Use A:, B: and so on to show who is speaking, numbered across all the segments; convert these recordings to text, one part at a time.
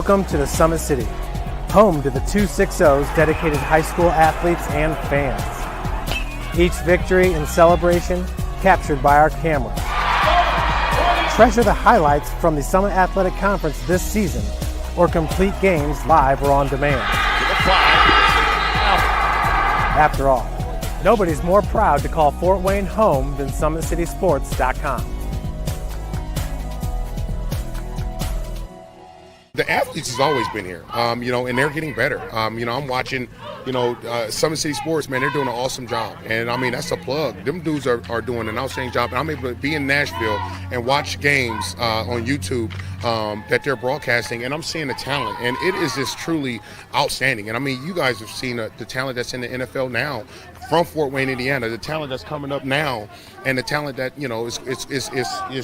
A: Welcome to the Summit City, home to the 260's dedicated high school athletes and fans. Each victory and celebration captured by our camera. Treasure the highlights from the Summit Athletic Conference this season, or complete games live or on demand. After all, nobody's more proud to call Fort Wayne home than SummitCitySports.com.
B: The athletes has always been here, and they're getting better. I'm watching, Summit City Sports, man, they're doing an awesome job. And, that's a plug. Them dudes are doing an outstanding job. And I'm able to be in Nashville and watch games on YouTube that they're broadcasting, and I'm seeing the talent. And it is just truly outstanding. And, you guys have seen the talent that's in the NFL now from Fort Wayne, Indiana, the talent that's coming up now, and the talent that, is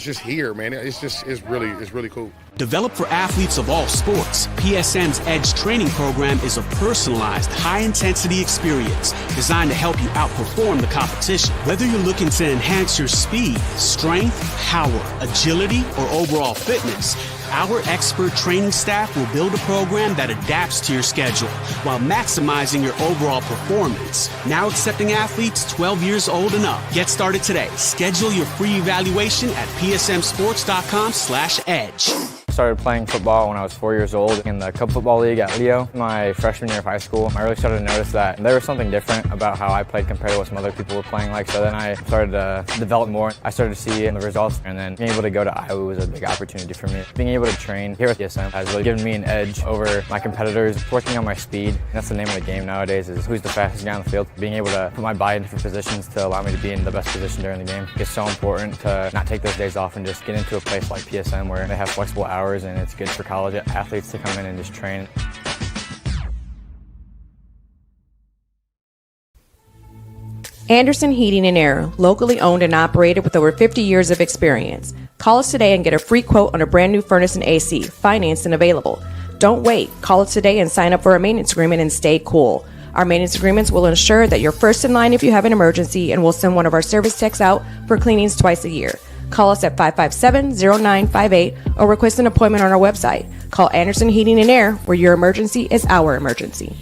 B: just here, man. It's really cool.
C: Developed for athletes of all sports, PSM's Edge training program is a personalized, high-intensity experience designed to help you outperform the competition. Whether you're looking to enhance your speed, strength, power, agility, or overall fitness, our expert training staff will build a program that adapts to your schedule while maximizing your overall performance. Now accepting athletes 12 years old and up. Get started today. Schedule your free evaluation at psmsports.com/edge.
D: I started playing football when I was 4 years old in the Cub Football League at Leo. My freshman year of high school, I really started to notice that there was something different about how I played compared to what some other people were playing like. So then I started to develop more. I started to see the results, and then being able to go to Iowa was a big opportunity for me. Being able to train here with PSM has really given me an edge over my competitors. Working on my speed, that's the name of the game nowadays, is who's the fastest guy on the field. Being able to put my body in different positions to allow me to be in the best position during the game. It's so important to not take those days off and just get into a place like PSM where they have flexible hours, and it's good for college athletes to come in and just train.
E: Anderson Heating and Air, locally owned and operated with over 50 years of experience. Call us today and get a free quote on a brand new furnace and AC, financed and available. Don't wait. Call us today and sign up for a maintenance agreement and stay cool. Our maintenance agreements will ensure that you're first in line if you have an emergency, and we'll send one of our service techs out for cleanings twice a year. Call us at 557-0958 or request an appointment on our website. Call Anderson Heating and Air, where your emergency is our emergency.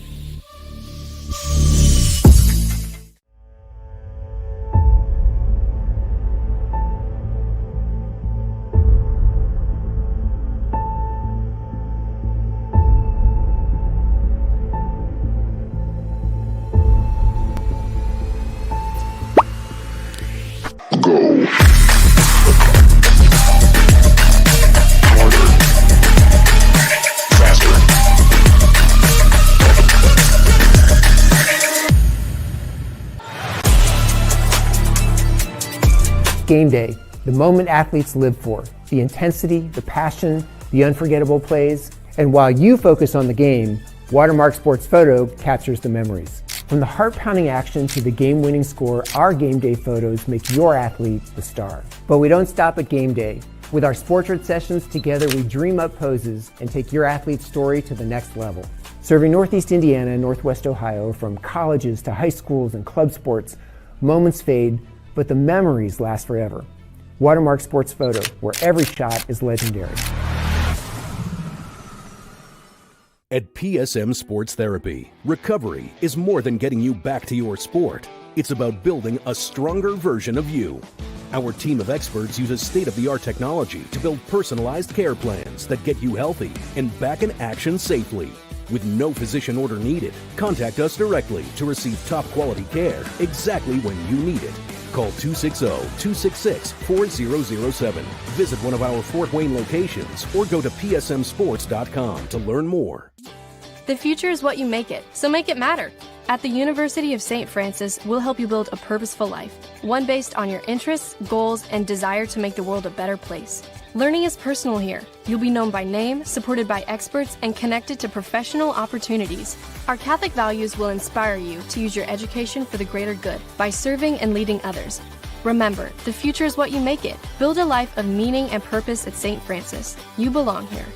F: Game day, the moment athletes live for, the intensity, the passion, the unforgettable plays. And while you focus on the game, Watermark Sports Photo captures the memories. From the heart-pounding action to the game-winning score, our game day photos make your athlete the star. But we don't stop at game day. With our Sportrait sessions, together we dream up poses and take your athlete's story to the next level. Serving Northeast Indiana and Northwest Ohio, from colleges to high schools and club sports, moments fade, but the memories last forever. Watermark Sports Photo, where every shot is legendary.
G: At PSM Sports Therapy, recovery is more than getting you back to your sport. It's about building a stronger version of you. Our team of experts uses state-of-the-art technology to build personalized care plans that get you healthy and back in action safely. With no physician order needed, contact us directly to receive top-quality care exactly when you need it. Call 260-266-4007. Visit one of our Fort Wayne locations or go to psmsports.com to learn more.
H: The future is what you make it, so make it matter. At the University of St. Francis, we'll help you build a purposeful life, one based on your interests, goals, and desire to make the world a better place. Learning is personal here. You'll be known by name, supported by experts, and connected to professional opportunities. Our Catholic values will inspire you to use your education for the greater good by serving and leading others. Remember, the future is what you make it. Build a life of meaning and purpose at St. Francis. You belong here.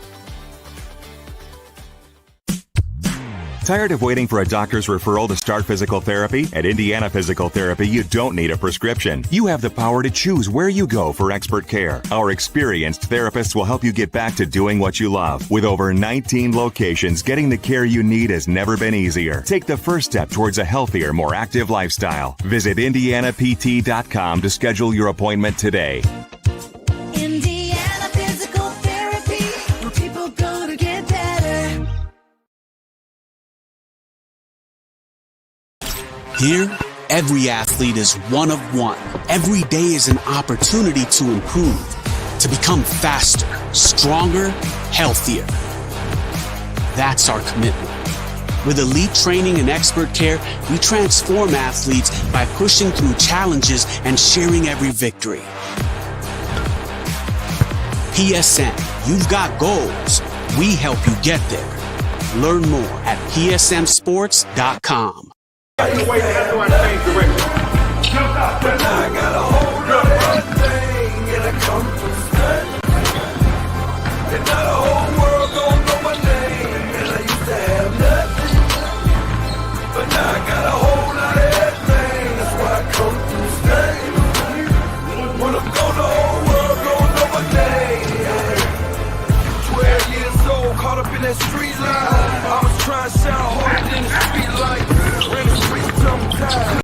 I: Tired of waiting for a doctor's referral to start physical therapy? At Indiana Physical Therapy, you don't need a prescription. You have the power to choose where you go for expert care. Our experienced therapists will help you get back to doing what you love. With over 19 locations, getting the care you need has never been easier. Take the first step towards a healthier, more active lifestyle. Visit IndianaPT.com to schedule your appointment today.
J: Indiana Physical Therapy, where people go to get better.
C: Here, every athlete is one of one. Every day is an opportunity to improve, to become faster, stronger, healthier. That's our commitment. With elite training and expert care, we transform athletes by pushing through challenges and sharing every victory. PSN, you've got goals. We help you get there. Learn more at psmsports.com.
J: I got a hold of everything and I come from study. And now the whole world don't know my name. And I used to have nothing, but now I got a whole lot of everything. That's why I come from study. When I'm gone, the whole world don't know my name. 12 years old, caught up in that street life. I was trying to sound harder than the street light. Ran the streets sometimes.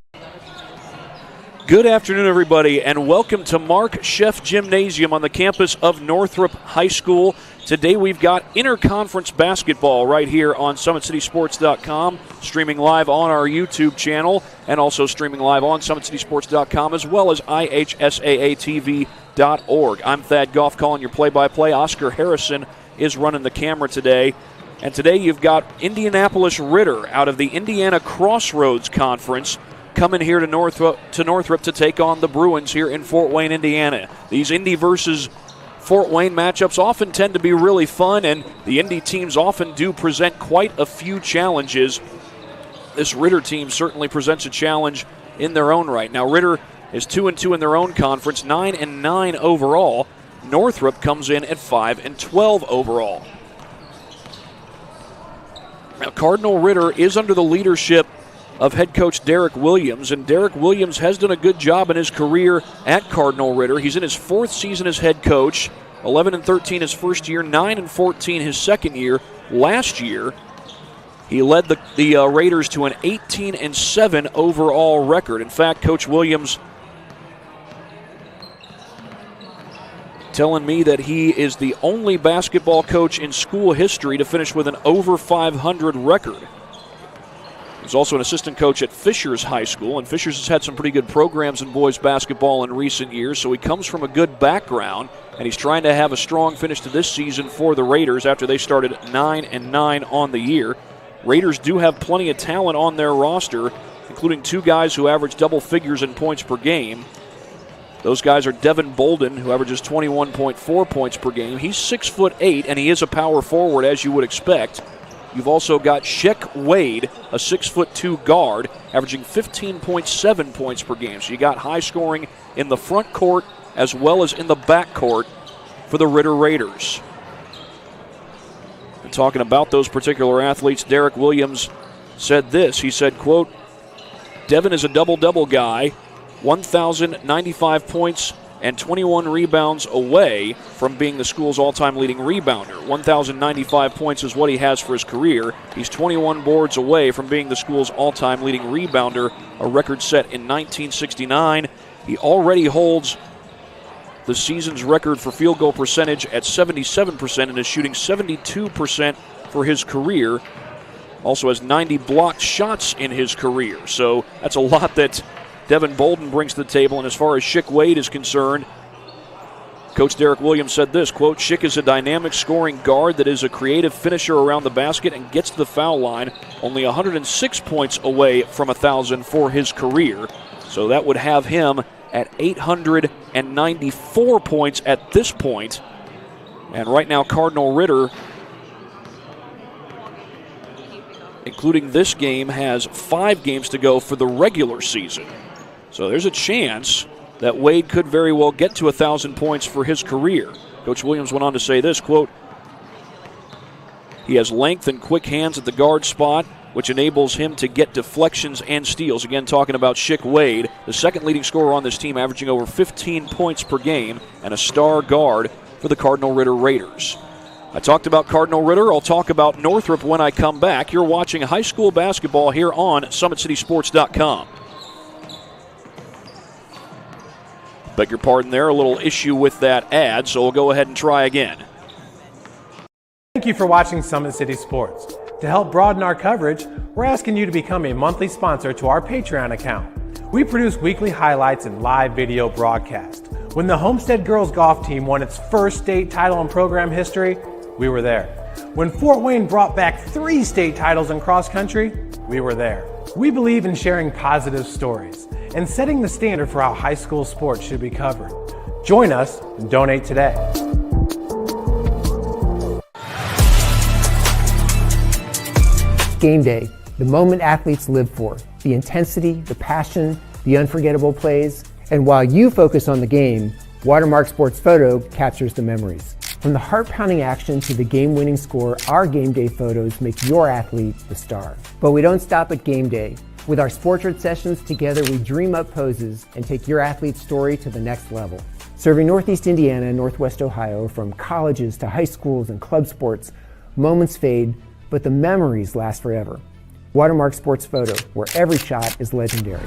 K: Good afternoon, everybody, and welcome to Mark Sheff Gymnasium on the campus of Northrop High School. Today we've got interconference basketball right here on SummitCitySports.com, streaming live on our YouTube channel, and also streaming live on SummitCitySports.com, as well as IHSAATV.org. I'm Thad Goff calling your play-by-play. Oscar Harrison is running the camera today. And today you've got Indianapolis Ritter out of the Indiana Crossroads Conference coming here to Northrop to take on the Bruins here in Fort Wayne, Indiana. These Indy versus Fort Wayne matchups often tend to be really fun, and the Indy teams often do present quite a few challenges. This Ritter team certainly presents a challenge in their own right. Now, Ritter is 2-2 in their own conference, 9-9 overall. Northrop comes in at 5-12 overall. Now, Cardinal Ritter is under the leadership of head coach Derek Williams, and Derek Williams has done a good job in his career at Cardinal Ritter. He's in his fourth season as head coach, 11-13 his first year, 9-14 his second year. Last year, he led the Raiders to an 18-7 overall record. In fact, Coach Williams telling me that he is the only basketball coach in school history to finish with an over 500 record. He's also an assistant coach at Fishers High School, and Fishers has had some pretty good programs in boys basketball in recent years, so he comes from a good background, and he's trying to have a strong finish to this season for the Raiders after they started 9-9 on the year. Raiders do have plenty of talent on their roster, including two guys who average double figures in points per game. Those guys are Devin Bolden, who averages 21.4 points per game. He's 6'8", and he is a power forward, as you would expect. You've also got Sheck Wade, a 6'2" guard, averaging 15.7 points per game. So you got high scoring in the front court as well as in the back court for the Ritter Raiders. And talking about those particular athletes, Derek Williams said this. He said, quote, Devin is a double-double guy, 1,095 points and 21 rebounds away from being the school's all-time leading rebounder. 1,095 points is what he has for his career. He's 21 boards away from being the school's all-time leading rebounder, a record set in 1969. He already holds the season's record for field goal percentage at 77% and is shooting 72% for his career. Also has 90 blocked shots in his career. So that's a lot that Devin Bolden brings to the table, and as far as Sheck Wade is concerned, Coach Derek Williams said this, quote, Sheck is a dynamic scoring guard that is a creative finisher around the basket and gets to the foul line, only 106 points away from 1,000 for his career. So that would have him at 894 points at this point. And right now, Cardinal Ritter, including this game, has 5 games to go for the regular season. So there's a chance that Wade could very well get to 1,000 points for his career. Coach Williams went on to say this, quote, he has length and quick hands at the guard spot. which enables him to get deflections and steals. Again, talking about Schick Wade, the second leading scorer on this team, averaging over 15 points per game, and a star guard for the Cardinal Ritter Raiders. I talked about Cardinal Ritter. I'll talk about Northrop when I come back. You're watching high school basketball here on SummitCitySports.com. Beg your pardon there, a little issue with that ad, so we'll go ahead and try again.
A: Thank you for watching Summit City Sports. To help broaden our coverage, we're asking you to become a monthly sponsor to our Patreon account. We produce weekly highlights and live video broadcasts. When the Homestead girls golf team won its first state title in program history, we were there. When Fort Wayne brought back 3 state titles in cross country, we were there. We believe in sharing positive stories and setting the standard for how high school sports should be covered. Join us and donate today.
F: Game day, the moment athletes live for, the intensity, the passion, the unforgettable plays, and while you focus on the game, Watermark Sports Photo captures the memories. From the heart-pounding action to the game-winning score, our game day photos make your athlete the star. But we don't stop at game day. With our Sportrait sessions together, we dream up poses and take your athlete's story to the next level. Serving Northeast Indiana and Northwest Ohio, from colleges to high schools and club sports, moments fade, but the memories last forever. Watermark Sports Photo, where every shot is legendary.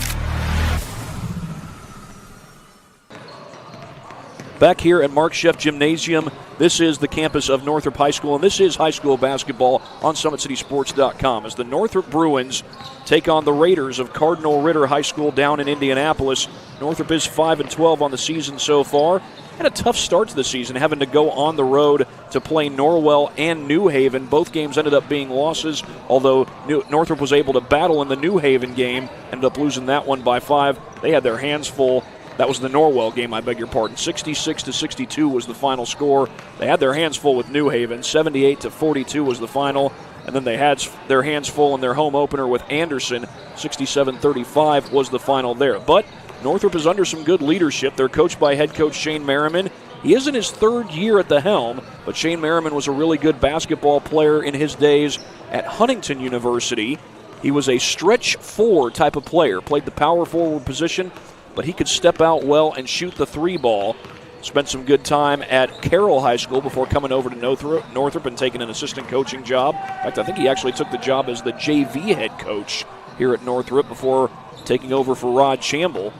K: Back here at Mark Sheff Gymnasium, this is the campus of Northrop High School, and this is high school basketball on SummitCitySports.com as the Northrop Bruins take on the Raiders of Cardinal Ritter High School down in Indianapolis. Northrop is 5-12 on the season so far. Had a tough start to the season, having to go on the road to play Norwell and New Haven. Both games ended up being losses, although Northrop was able to battle in the New Haven game, ended up losing that one by 5. They had their hands full. That was the Norwell game, I beg your pardon. 66-62 was the final score. They had their hands full with New Haven. 78-42 was the final. And then they had their hands full in their home opener with Anderson. 67-35 was the final there. But Northrop is under some good leadership. They're coached by head coach Shane Merriman. He is in his 3rd year at the helm, but Shane Merriman was a really good basketball player in his days at Huntington University. He was a stretch 4 type of player, played the power forward position, but he could step out well and shoot the 3 ball. Spent some good time at Carroll High School before coming over to Northrop and taking an assistant coaching job. In fact, I think he actually took the job as the JV head coach here at Northrop before taking over for Rod Chamble.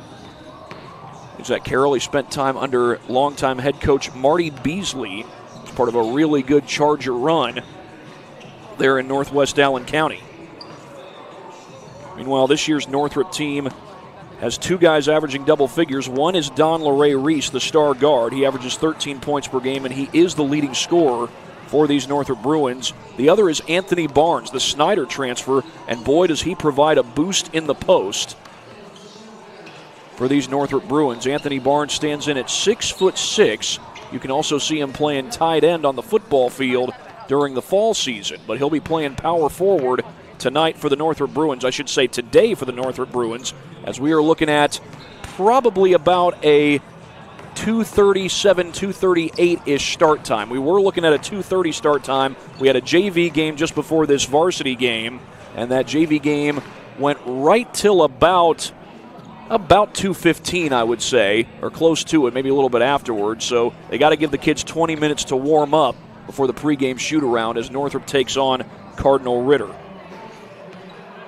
K: He was at Carroll. He spent time under longtime head coach Marty Beasley. As part of a really good Charger run there in northwest Allen County. Meanwhile, this year's Northrop team has 2 guys averaging double figures. One is Don LeRae Reese, the star guard. He averages 13 points per game, and he is the leading scorer for these Northrop Bruins. The other is Anthony Barnes, the Snyder transfer, and boy, does he provide a boost in the post for these Northrop Bruins. Anthony Barnes stands in at 6'6". You can also see him playing tight end on the football field during the fall season, but he'll be playing power forward tonight for the Northrop Bruins. I should say today for the Northrop Bruins, as we are looking at probably about a 2:37, 2:38-ish start time. We were looking at a 2:30 start time. We had a JV game just before this varsity game, and that JV game went right till about 2:15, I would say, or close to it, maybe a little bit afterwards. So they got to give the kids 20 minutes to warm up before the pregame shoot-around as Northrop takes on Cardinal Ritter.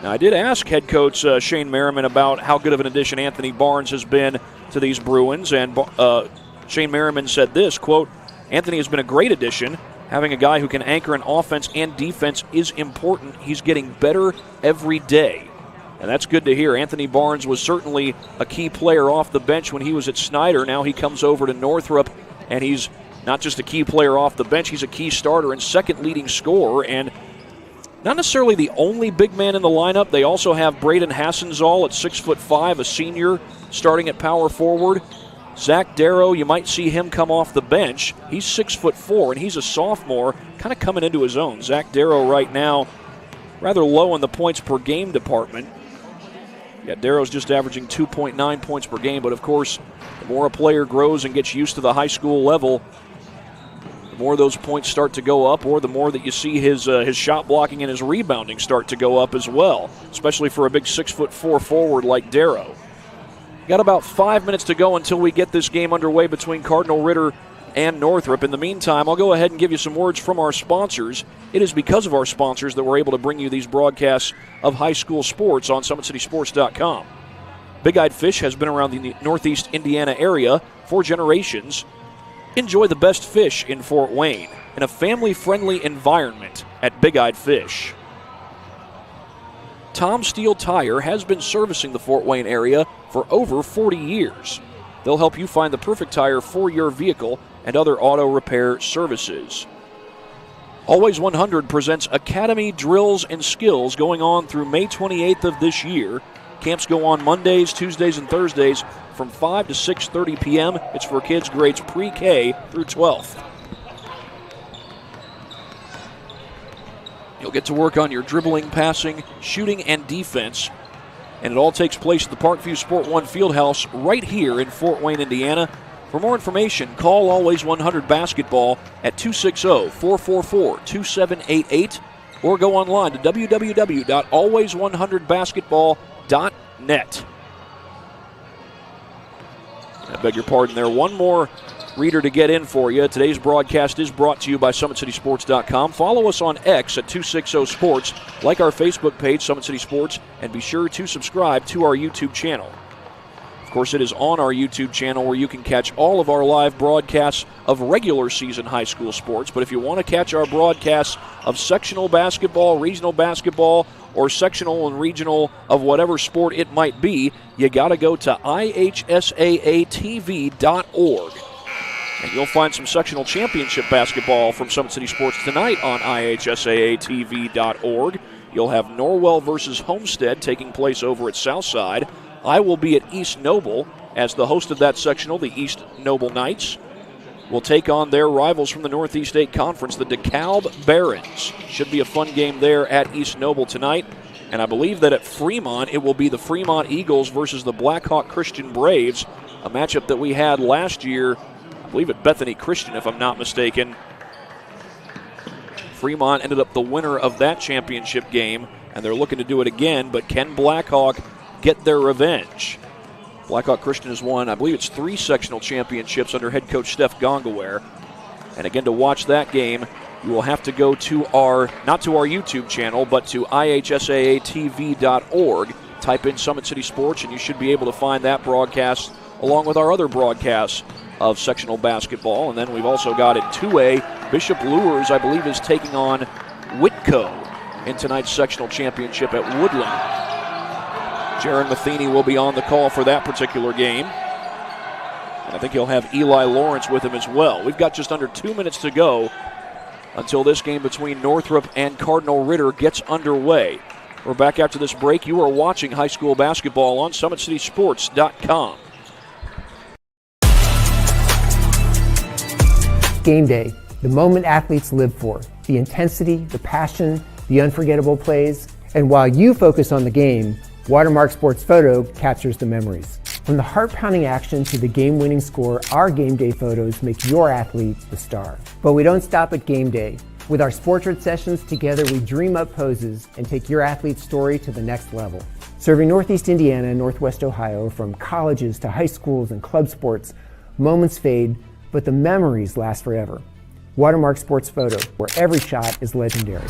K: Now, I did ask head coach Shane Merriman about how good of an addition Anthony Barnes has been to these Bruins, and Shane Merriman said this, quote, "Anthony has been a great addition. Having a guy who can anchor an offense and defense is important. He's getting better every day." And that's good to hear. Anthony Barnes was certainly a key player off the bench when he was at Snyder. Now he comes over to Northrop, and he's not just a key player off the bench, he's a key starter and second leading scorer, and not necessarily the only big man in the lineup. They also have Braden Hassenzoll at 6'5", a senior, starting at power forward. Zach Darrow, you might see him come off the bench. He's 6'4", and he's a sophomore, kind of coming into his own. Zach Darrow right now rather low in the points per game department. Yeah, Darrow's just averaging 2.9 points per game, but of course, the more a player grows and gets used to the high school level, the more those points start to go up, or the more that you see his shot blocking and his rebounding start to go up as well, especially for a big 6'4" forward like Darrow. Got about 5 minutes to go until we get this game underway between Cardinal, Ritter, and Northrop. In the meantime, I'll go ahead and give you some words from our sponsors. It is because of our sponsors that we're able to bring you these broadcasts of high school sports on SummitCitySports.com. Big-Eyed Fish has been around the Northeast Indiana area for generations. Enjoy the best fish in Fort Wayne in a family-friendly environment at Big-Eyed Fish. Tom Steel Tire has been servicing the Fort Wayne area for over 40 years. They'll help you find the perfect tire for your vehicle and other auto repair services. Always 100 presents Academy Drills and Skills going on through May 28th of this year. Camps go on Mondays, Tuesdays, and Thursdays from 5 to 6:30 p.m. It's for kids grades pre-K through 12th. You'll get to work on your dribbling, passing, shooting, and defense. And it all takes place at the Parkview Sport One Fieldhouse right here in Fort Wayne, Indiana. For more information, call Always 100 Basketball at 260-444-2788 or go online to www.always100basketball.net. I beg your pardon there. One more reader to get in for you. Today's broadcast is brought to you by SummitCitySports.com. Follow us on X at 260Sports, like our Facebook page, Summit City Sports, and be sure to subscribe to our YouTube channel. Of course, it is on our YouTube channel where you can catch all of our live broadcasts of regular season high school sports. But if you want to catch our broadcasts of sectional basketball, regional basketball, or sectional and regional of whatever sport it might be, you got to go to ihsaatv.org. And you'll find some sectional championship basketball from Summit City Sports tonight on ihsaatv.org. You'll have Norwell versus Homestead taking place over at Southside. I will be at East Noble as the host of that sectional. The East Noble Knights will take on their rivals from the Northeast 8 Conference, the DeKalb Barons. Should be a fun game there at East Noble tonight. And I believe that at Fremont, it will be the Fremont Eagles versus the Blackhawk Christian Braves, a matchup that we had last year, I believe at Bethany Christian, if I'm not mistaken. Fremont ended up the winner of that championship game, and they're looking to do it again, but can Blackhawk get their revenge? Blackhawk Christian has won, I believe it's 3 sectional championships under head coach Steph Gongaware. And again, to watch that game, you will have to go to not to our YouTube channel, but to ihsaatv.org. Type in Summit City Sports, and you should be able to find that broadcast along with our other broadcasts of sectional basketball. And then we've also got in 2A, Bishop Lures, I believe, is taking on Whitco in tonight's sectional championship at Woodland. Jaron Matheny will be on the call for that particular game. And I think he'll have Eli Lawrence with him as well. We've got just under 2 minutes to go until this game between Northrop and Cardinal Ritter gets underway. We're back after this break. You are watching high school basketball on SummitCitySports.com.
F: Game day, the moment athletes live for, the intensity, the passion, the unforgettable plays. And while you focus on the game, Watermark Sports Photo captures the memories. From the heart-pounding action to the game-winning score, our game day photos make your athlete the star. But we don't stop at game day. With our Sportrait sessions, together we dream up poses and take your athlete's story to the next level. Serving Northeast Indiana and Northwest Ohio, from colleges to high schools and club sports, moments fade, but the memories last forever. Watermark Sports Photo, where every shot is legendary.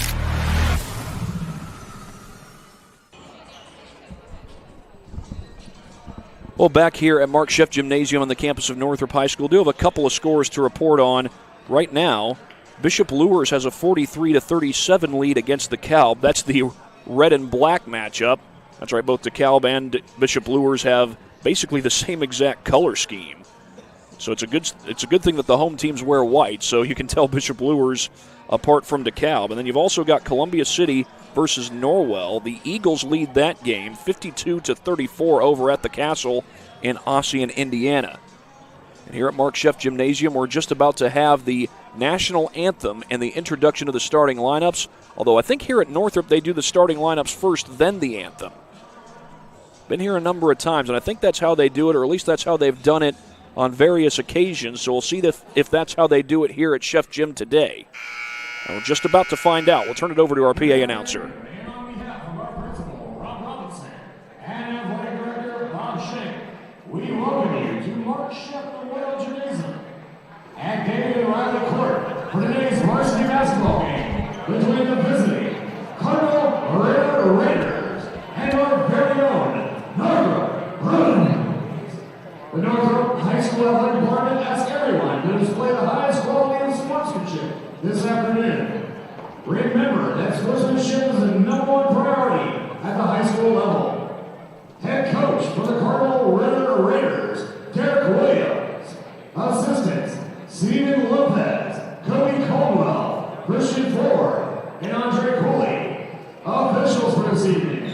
K: Well, back here at Mark Scheff Gymnasium on the campus of Northrop High School, do have a couple of scores to report on right now. Bishop Lures has a 43-37 lead against DeKalb. That's the red and black matchup. That's right, both DeKalb and Bishop Lures have basically the same exact color scheme. So it's a good thing that the home teams wear white, so you can tell Bishop Lures apart from DeKalb. And then you've also got Columbia City versus Norwell. The Eagles lead that game 52-34 over at the Castle in Ossian, Indiana. And here at Mark Scheff Gymnasium, we're just about to have the national anthem and the introduction of the starting lineups, although I think here at Northrop they do the starting lineups first, then the anthem. Been here a number of times, and I think that's how they do it, or at least that's how they've done it on various occasions, so we'll see if that's how they do it here at Chef Jim today. And we're just about to find out. We'll turn it over to our PA announcer.
L: We welcome you to Mark Chef Memorial Gymnasium at David Riley Court for today's varsity basketball game between the visiting Cardinal Ritter and our very own Northrop Bruins. The Northrop High School Athletic Department asks everyone to display the highest quality of sportsmanship this afternoon. Remember that sportsmanship is the #1 priority at the high school level. Head coach for the Cardinal Raiders, Derek Williams. Assistants, Steven Lopez, Cody Caldwell, Christian Ford, and Andre Cooley. Officials for this evening,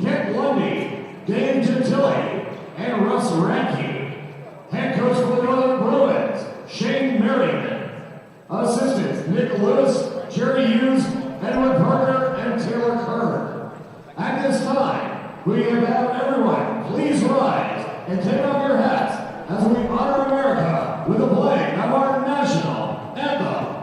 L: Kent Lundy, Dave Gentile, and Russ Ranke. Head coach for the Northern Bruins, Shane Merriman. Assistants, Nick Lewis, Jerry Hughes, Edward Parker, and Taylor Kerr. At this time, we have everyone please rise and take off your hats as we honor America with the playing of our national anthem.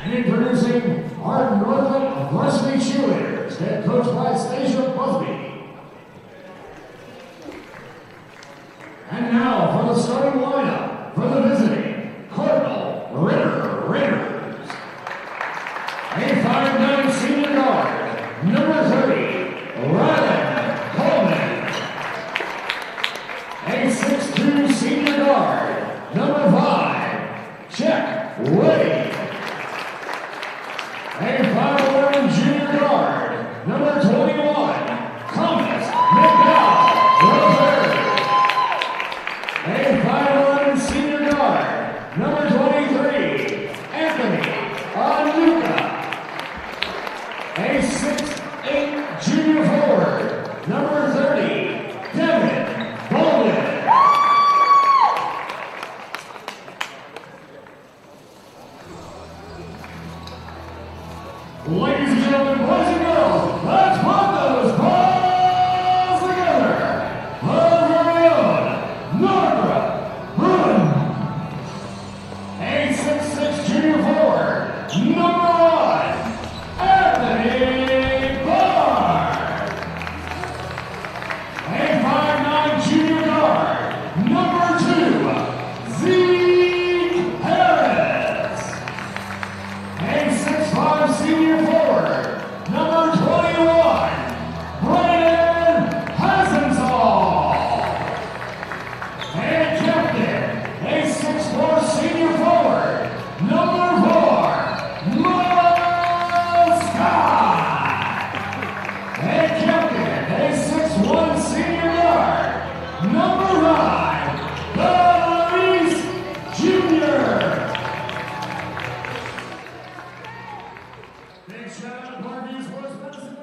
L: And introducing our Northern varsity cheerleaders, head coached by Stacia Busby. And now for the starting lineup for the visiting Cardinal Raiders. A 5'9" senior guard, number 30, Ryan Coleman. A 6'2" senior guard, number 5, Jeff Mahoney. A 5'11" junior guard, number 21, Thomas McDowell. A 5'11" senior guard, number 23, Anthony Anuka. A 6'8" junior forward, number 30, Devin Bolden. Ladies and gentlemen, boys and girls, let's put those balls together for our very own Northrop Bruins. A 6'6" junior forward, number 1, Anthony Barr. A 5'9" junior guard, number 2, Zeke Harris. A 6'5" senior forward, number 21, Brandon Hasensall. And captain, a 6'4" senior forward, number 4, Miles Scott. And captain, a 6'1" senior guard, number 9, Belize Jr. Big shout out to Parkview Sports Medicine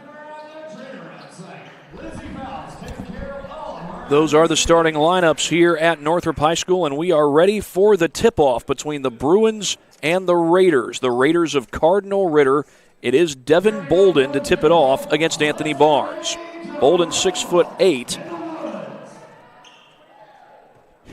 L: and trainer on site. Lizzie Fowles taking care of all of our.
K: Those are the starting lineups here at Northrop High School, and we are ready for the tip-off between the Bruins and the Raiders. The Raiders of Cardinal Ritter it is Devin Bolden to tip it off against Anthony Barnes. Bolden 6'8".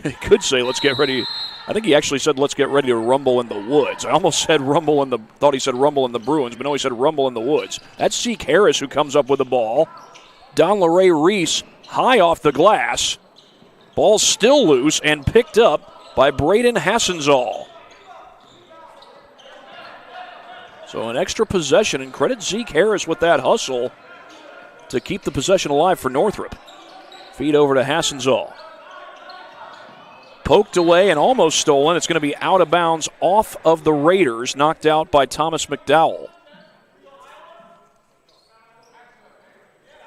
K: He could say, let's get ready. I think he actually said, let's get ready to rumble in the woods. I almost said thought he said rumble in the Bruins, but no, he said rumble in the woods. That's Zeke Harris who comes up with the ball. Don LeRae Reese high off the glass. Ball still loose and picked up by Braden Hassenzall. So an extra possession, and credit Zeke Harris with that hustle to keep the possession alive for Northrop. Feed over to Hassenzall. Poked away and almost stolen. It's going to be out of bounds off of the Raiders, knocked out by Thomas McDowell.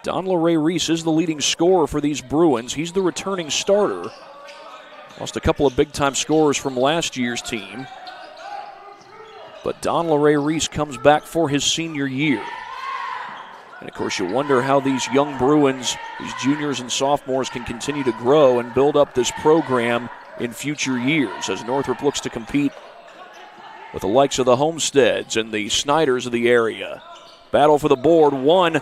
K: Don LeRae Reese is the leading scorer for these Bruins. He's the returning starter. Lost a couple of big-time scorers from last year's team. But Don LeRae Reese comes back for his senior year. And, of course, you wonder how these young Bruins, these juniors and sophomores, can continue to grow and build up this program in future years as Northrop looks to compete with the likes of the Homesteads and the Snyders of the area. Battle for the board won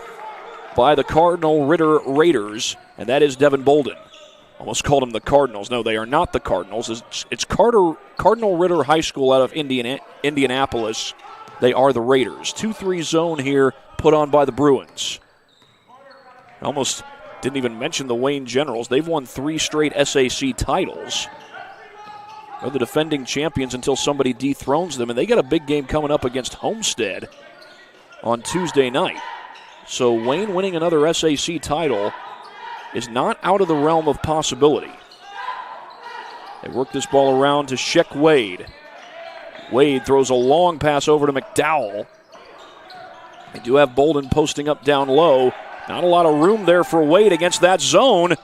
K: by the Cardinal Ritter Raiders, and that is Devin Bolden. Almost called them the Cardinals. No, they are not the Cardinals. It's Cardinal Ritter High School out of Indianapolis. They are the Raiders. 2-3 zone here put on by the Bruins. Almost didn't even mention the Wayne Generals. They've won 3 straight SAC titles. They're the defending champions until somebody dethrones them, and they got a big game coming up against Homestead on Tuesday night. So Wayne winning another SAC title is not out of the realm of possibility. They work this ball around to Sheck Wade. Wade throws a long pass over to McDowell. They do have Bolden posting up down low. Not a lot of room there for Wade against that zone.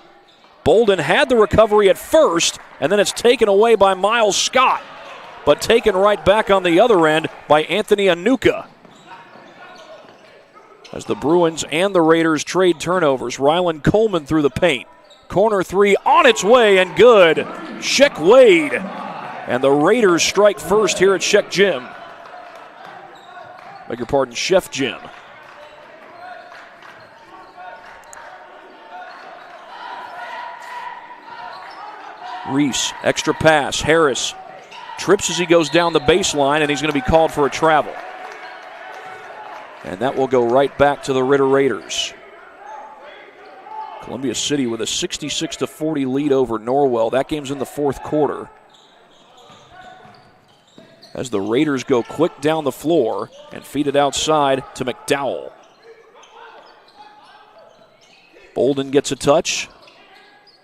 K: Bolden had the recovery at first, and then it's taken away by Miles Scott, but taken right back on the other end by Anthony Anuka. As the Bruins and the Raiders trade turnovers, Rylan Coleman through the paint. Corner 3 on its way and good. Sheck Wade. And the Raiders strike first here at Sheck Gym. Beg your pardon, Chef Gym. Reese, extra pass. Harris trips as he goes down the baseline, and he's going to be called for a travel. And that will go right back to the Ritter Raiders. Columbia City with a 66-40 lead over Norwell. That game's in the fourth quarter. As the Raiders go quick down the floor and feed it outside to McDowell. Bolden gets a touch.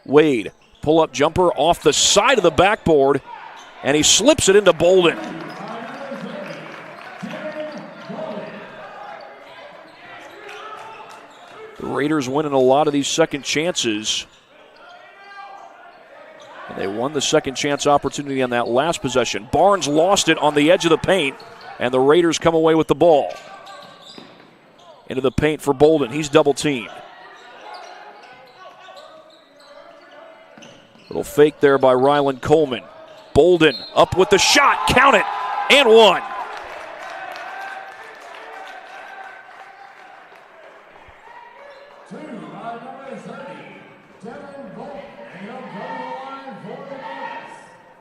K: Wade, pull-up jumper off the side of the backboard, and he slips it into Bolden. The Raiders winning a lot of these second chances. And they won the second chance opportunity on that last possession. Barnes lost it on the edge of the paint, and the Raiders come away with the ball. Into the paint for Bolden. He's double-teamed. Little fake there by Rylan Coleman. Bolden up with the shot. Count it. And one.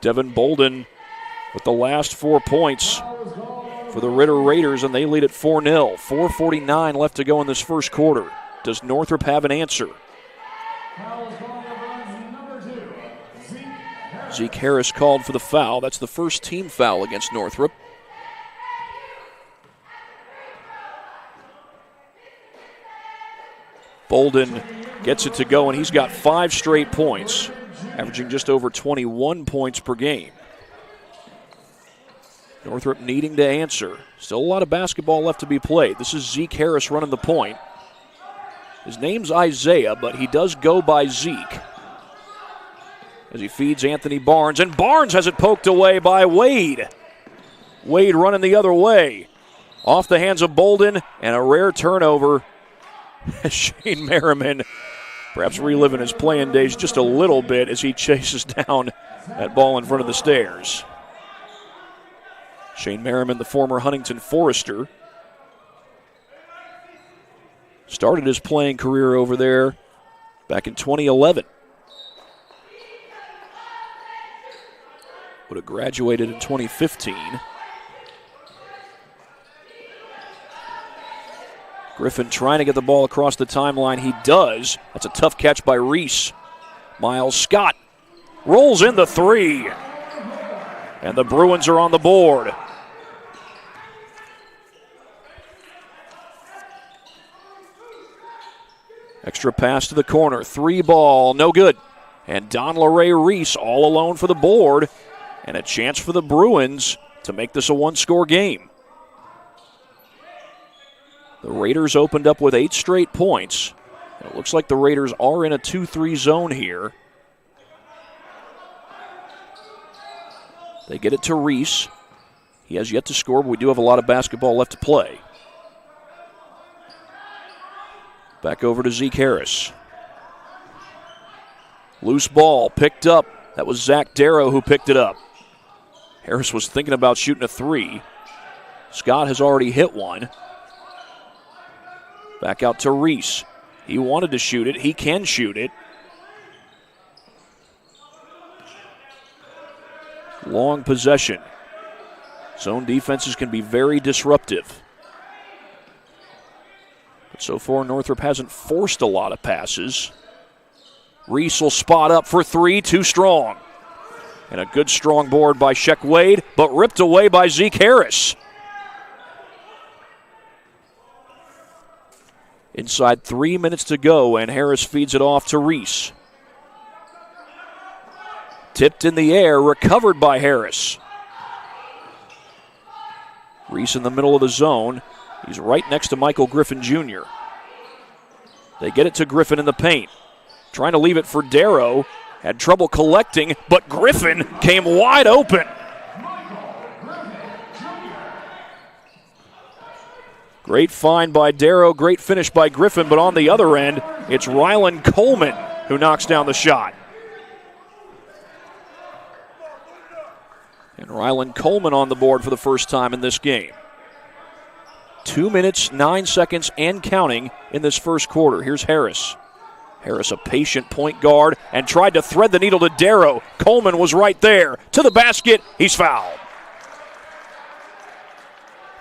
K: Devin Bolden with the last 4 points for the Ritter Raiders, and they lead at 4-0. 4:49 left to go in this first quarter. Does Northrop have an answer? Zeke Harris called for the foul. That's the first team foul against Northrop. Bolden gets it to go, and he's got 5 straight points, averaging just over 21 points per game. Northrop needing to answer. Still a lot of basketball left to be played. This is Zeke Harris running the point. His name's Isaiah, but he does go by Zeke. As he feeds Anthony Barnes, and Barnes has it poked away by Wade. Wade running the other way. Off the hands of Bolden, and a rare turnover. Shane Merriman perhaps reliving his playing days just a little bit as he chases down that ball in front of the stairs. Shane Merriman, the former Huntington Forester. Started his playing career over there back in 2011. Would have graduated in 2015. Griffin trying to get the ball across the timeline. He does. That's a tough catch by Reese. Miles Scott rolls in the three. And the Bruins are on the board. Extra pass to the corner. 3 ball, no good. And Don LeRae Reese all alone for the board. And a chance for the Bruins to make this a 1-score game. The Raiders opened up with 8 straight points. It looks like the Raiders are in a 2-3 zone here. They get it to Reese. He has yet to score, but we do have a lot of basketball left to play. Back over to Zeke Harris. Loose ball picked up. That was Zach Darrow who picked it up. Harris was thinking about shooting a 3. Scott has already hit one. Back out to Reese. He wanted to shoot it. He can shoot it. Long possession. Zone defenses can be very disruptive. But so far, Northrop hasn't forced a lot of passes. Reese will spot up for 3, too strong. And a good strong board by Sheck Wade, but ripped away by Zeke Harris. Inside 3 minutes to go, and Harris feeds it off to Reese. Tipped in the air, recovered by Harris. Reese in the middle of the zone. He's right next to Michael Griffin Jr. They get it to Griffin in the paint. Trying to leave it for Darrow. Had trouble collecting, but Griffin came wide open. Great find by Darrow, great finish by Griffin, but on the other end, it's Rylan Coleman who knocks down the shot. And Rylan Coleman on the board for the first time in this game. 2 minutes, 9 seconds, and counting in this first quarter. Here's Harris. Harris, a patient point guard, and tried to thread the needle to Darrow. Coleman was right there. To the basket, he's fouled.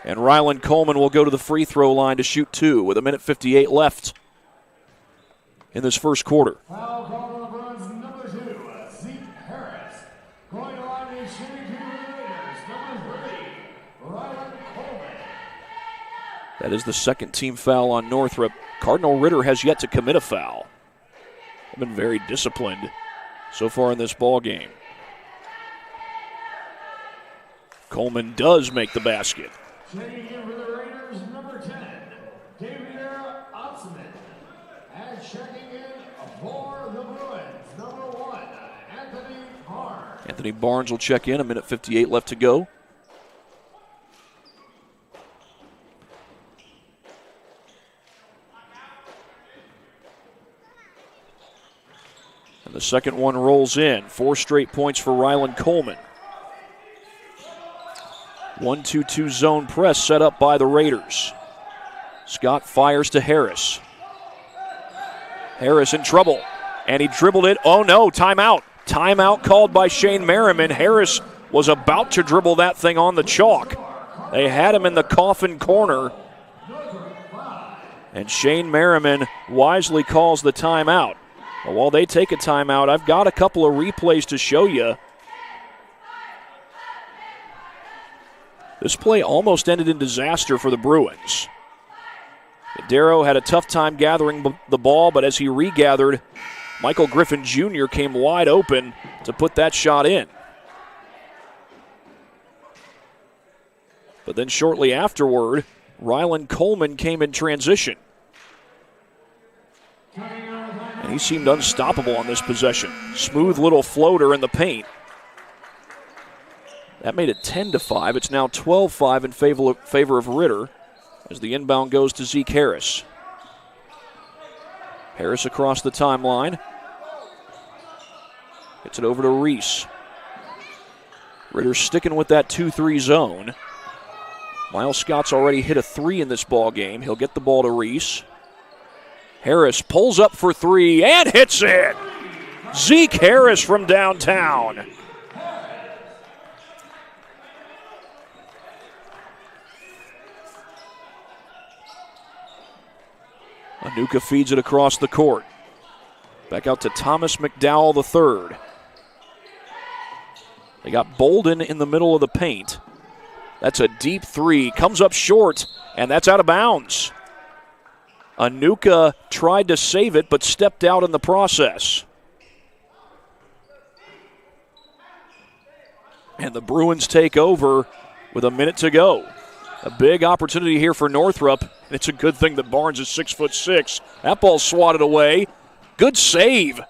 K: And Rylan Coleman will go to the free throw line to shoot 2 with 1:58 left in this first quarter.
L: Foul called on the Bruins, number 2, Zeke Harris. Going to line is shooting 2 for the Raiders, number 3, Rylan Coleman.
K: That is the second team foul on Northrop. Cardinal Ritter has yet to commit a foul. They've been very disciplined so far in this ball game. Coleman does make the basket.
L: Checking in for the Raiders, number 10, Davier Otsman. And checking in for the Bruins, number 1, Anthony Barnes.
K: Anthony Barnes will check in, 1:58 left to go. And the second one rolls in. 4 straight points for Rylan Coleman. 1-2-2 zone press set up by the Raiders. Scott fires to Harris. Harris in trouble, and he dribbled it. Oh no, timeout. Timeout called by Shane Merriman. Harris was about to dribble that thing on the chalk. They had him in the coffin corner. And Shane Merriman wisely calls the timeout. But while they take a timeout, I've got a couple of replays to show you. This play almost ended in disaster for the Bruins. Darrow had a tough time gathering the ball, but as he regathered, Michael Griffin Jr. came wide open to put that shot in. But then shortly afterward, Rylan Coleman came in transition. And he seemed unstoppable on this possession. Smooth little floater in the paint. That made it 10-5. It's now 12-5 in favor of Ritter as the inbound goes to Zeke Harris. Harris across the timeline. Gets it over to Reese. Ritter sticking with that 2-3 zone. Miles Scott's already hit a 3 in this ball game. He'll get the ball to Reese. Harris pulls up for three and hits it. Zeke Harris from downtown. Anuka feeds it across the court. Back out to Thomas McDowell III. They got Bolden in the middle of the paint. That's a deep three. Comes up short, and that's out of bounds. Anuka tried to save it, but stepped out in the process. And the Bruins take over with a minute to go. A big opportunity here for Northrop. It's a good thing that Barnes is 6'6". That ball swatted away. Good save.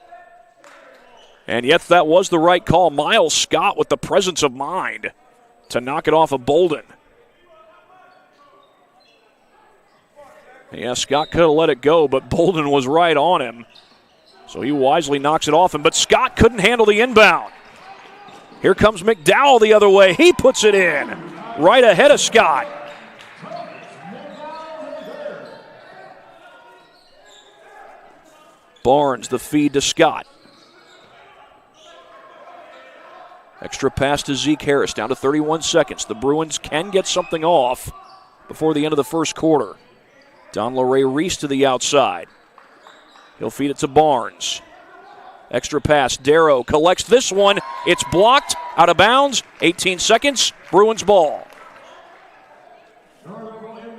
K: And yet that was the right call. Miles Scott with the presence of mind to knock it off of Bolden. Yeah, Scott could have let it go, but Bolden was right on him. So he wisely knocks it off him, but Scott couldn't handle the inbound. Here comes McDowell the other way. He puts it in right ahead of Scott. Barnes, the feed to Scott. Extra pass to Zeke Harris, down to 31 seconds. The Bruins can get something off before the end of the first quarter. Don Reese to the outside. He'll feed it to Barnes. Extra pass, Darrow collects this one. It's blocked, out of bounds, 18 seconds, Bruins ball.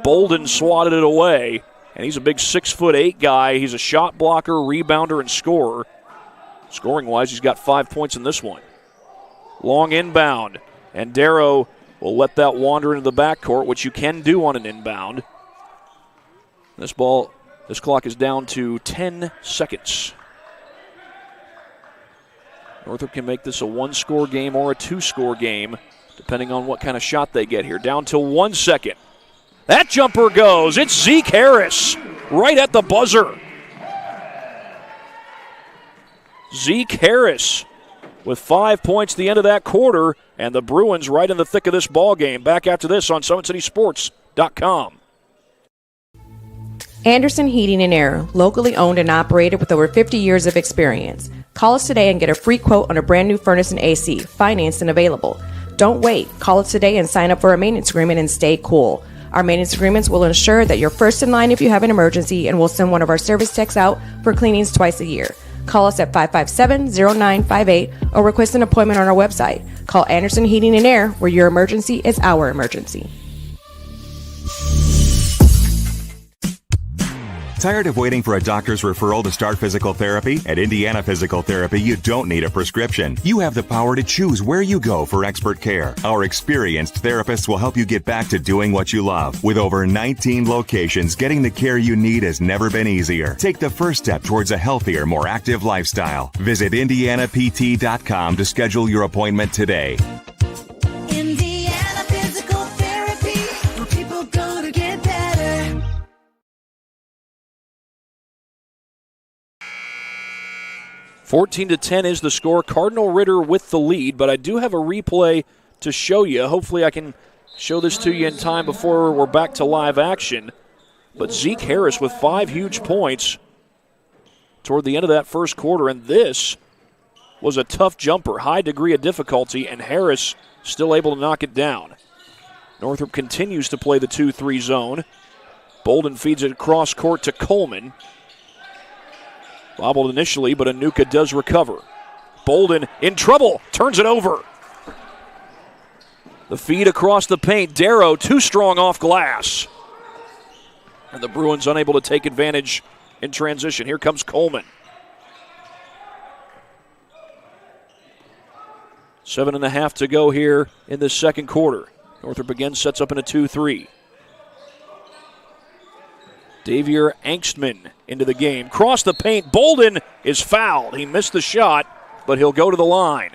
K: Bolden swatted it away. And he's a big 6'8" guy. He's a shot blocker, rebounder, and scorer. Scoring-wise, he's got 5 points in this one. Long inbound. And Darrow will let that wander into the backcourt, which you can do on an inbound. This clock is down to 10 seconds. Northrop can make this a one-score game or a two-score game, depending on what kind of shot they get here. Down to 1 second. That jumper goes. It's Zeke Harris right at the buzzer. Zeke Harris with 5 points at the end of that quarter, and the Bruins right in the thick of this ball game. Back after this on SummitCitySports.com.
E: Anderson Heating and Air, locally owned and operated with over 50 years of experience. Call us today and get a free quote on a brand new furnace and AC, financed and available. Don't wait. Call us today and sign up for a maintenance agreement and stay cool. Our maintenance agreements will ensure that you're first in line if you have an emergency, and we'll send one of our service techs out for cleanings twice a year. Call us at 557-0958 or request an appointment on our website. Call Anderson Heating and Air, where your emergency is our emergency.
I: Tired of waiting for a doctor's referral to start physical therapy? At Indiana Physical Therapy, you don't need a prescription. You have the power to choose where you go for expert care. Our experienced therapists will help you get back to doing what you love. With over 19 locations, getting the care you need has never been easier. Take the first step towards a healthier, more active lifestyle. Visit IndianaPT.com to schedule your appointment today.
J: Indiana Physical Therapy, where people go to get better.
K: 14-10 is the score. Cardinal Ritter with the lead, but I do have a replay to show you. Hopefully I can show this to you in time before we're back to live action. But Zeke Harris with 5 huge points toward the end of that first quarter, and this was a tough jumper, high degree of difficulty, and Harris still able to knock it down. Northrop continues to play the 2-3 zone. Bolden feeds it across court to Coleman. Bobbled initially, but Anuka does recover. Bolden in trouble, turns it over. The feed across the paint. Darrow too strong off glass. And the Bruins unable to take advantage in transition. Here comes Coleman. 7.5 to go here in the second quarter. Northrop again sets up in a 2-3. Davier Angstman into the game. Cross the paint. Bolden is fouled. He missed the shot, but he'll go to the line.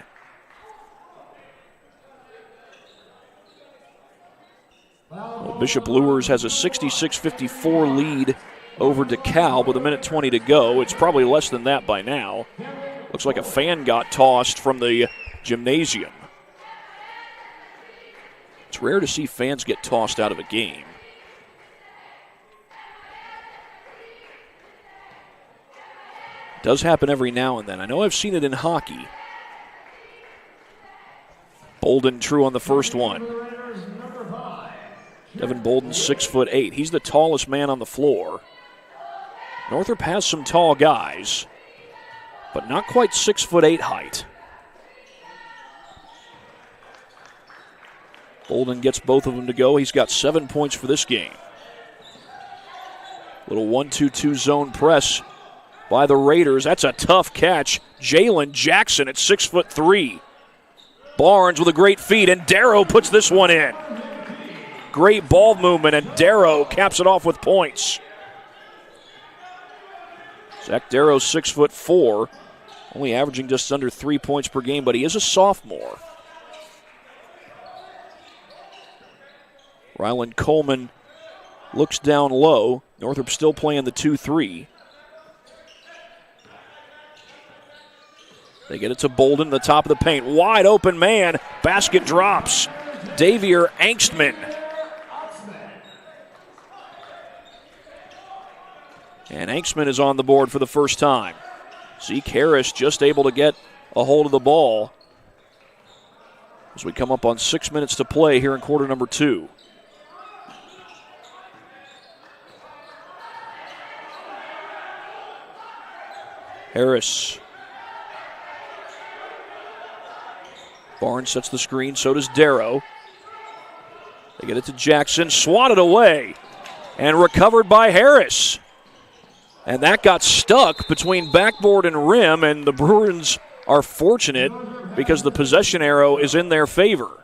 K: Well, Bishop Luers has a 66-54 lead over DeKalb with 1:20 to go. It's probably less than that by now. Looks like a fan got tossed from the gymnasium. It's rare to see fans get tossed out of a game. Does happen every now and then. I know I've seen it in hockey. Bolden true on the first one. Devin Bolden, 6'8". He's the tallest man on the floor. Northrop has some tall guys, but not quite 6'8" height. Bolden gets both of them to go. He's got 7 points for this game. Little 1-2-2 zone press by the Raiders. That's a tough catch. Jalen Jackson at 6'3". Barnes with a great feed, and Darrow puts this one in. Great ball movement, and Darrow caps it off with points. Zach Darrow, 6'4", only averaging just under 3 points per game, but he is a sophomore. Ryland Coleman looks down low. Northrop still playing the 2-3. They get it to Bolden, the top of the paint. Wide open man. Basket drops. Davier Angstman. And Angstman is on the board for the first time. Zeke Harris just able to get a hold of the ball as we come up on 6 minutes to play here in quarter number 2. Harris. Barnes sets the screen, so does Darrow. They get it to Jackson, swatted away, and recovered by Harris. And that got stuck between backboard and rim, and the Bruins are fortunate because the possession arrow is in their favor.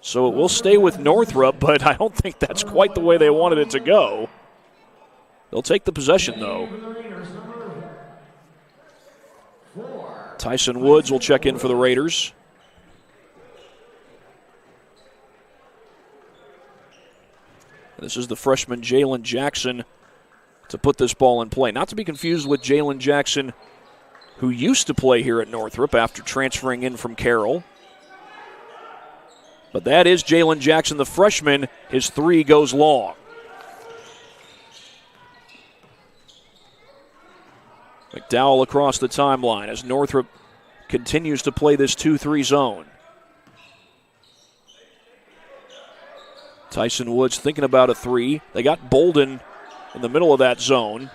K: So it will stay with Northrop, but I don't think that's quite the way they wanted it to go. They'll take the possession, though. Tyson Woods will check in for the Raiders. This is the freshman Jalen Jackson to put this ball in play. Not to be confused with Jalen Jackson, who used to play here at Northrop after transferring in from Carroll. But that is Jalen Jackson, the freshman. His three goes long. McDowell across the timeline as Northrop continues to play this 2-3 zone. Tyson Woods thinking about a three. They got Bolden in the middle of that zone.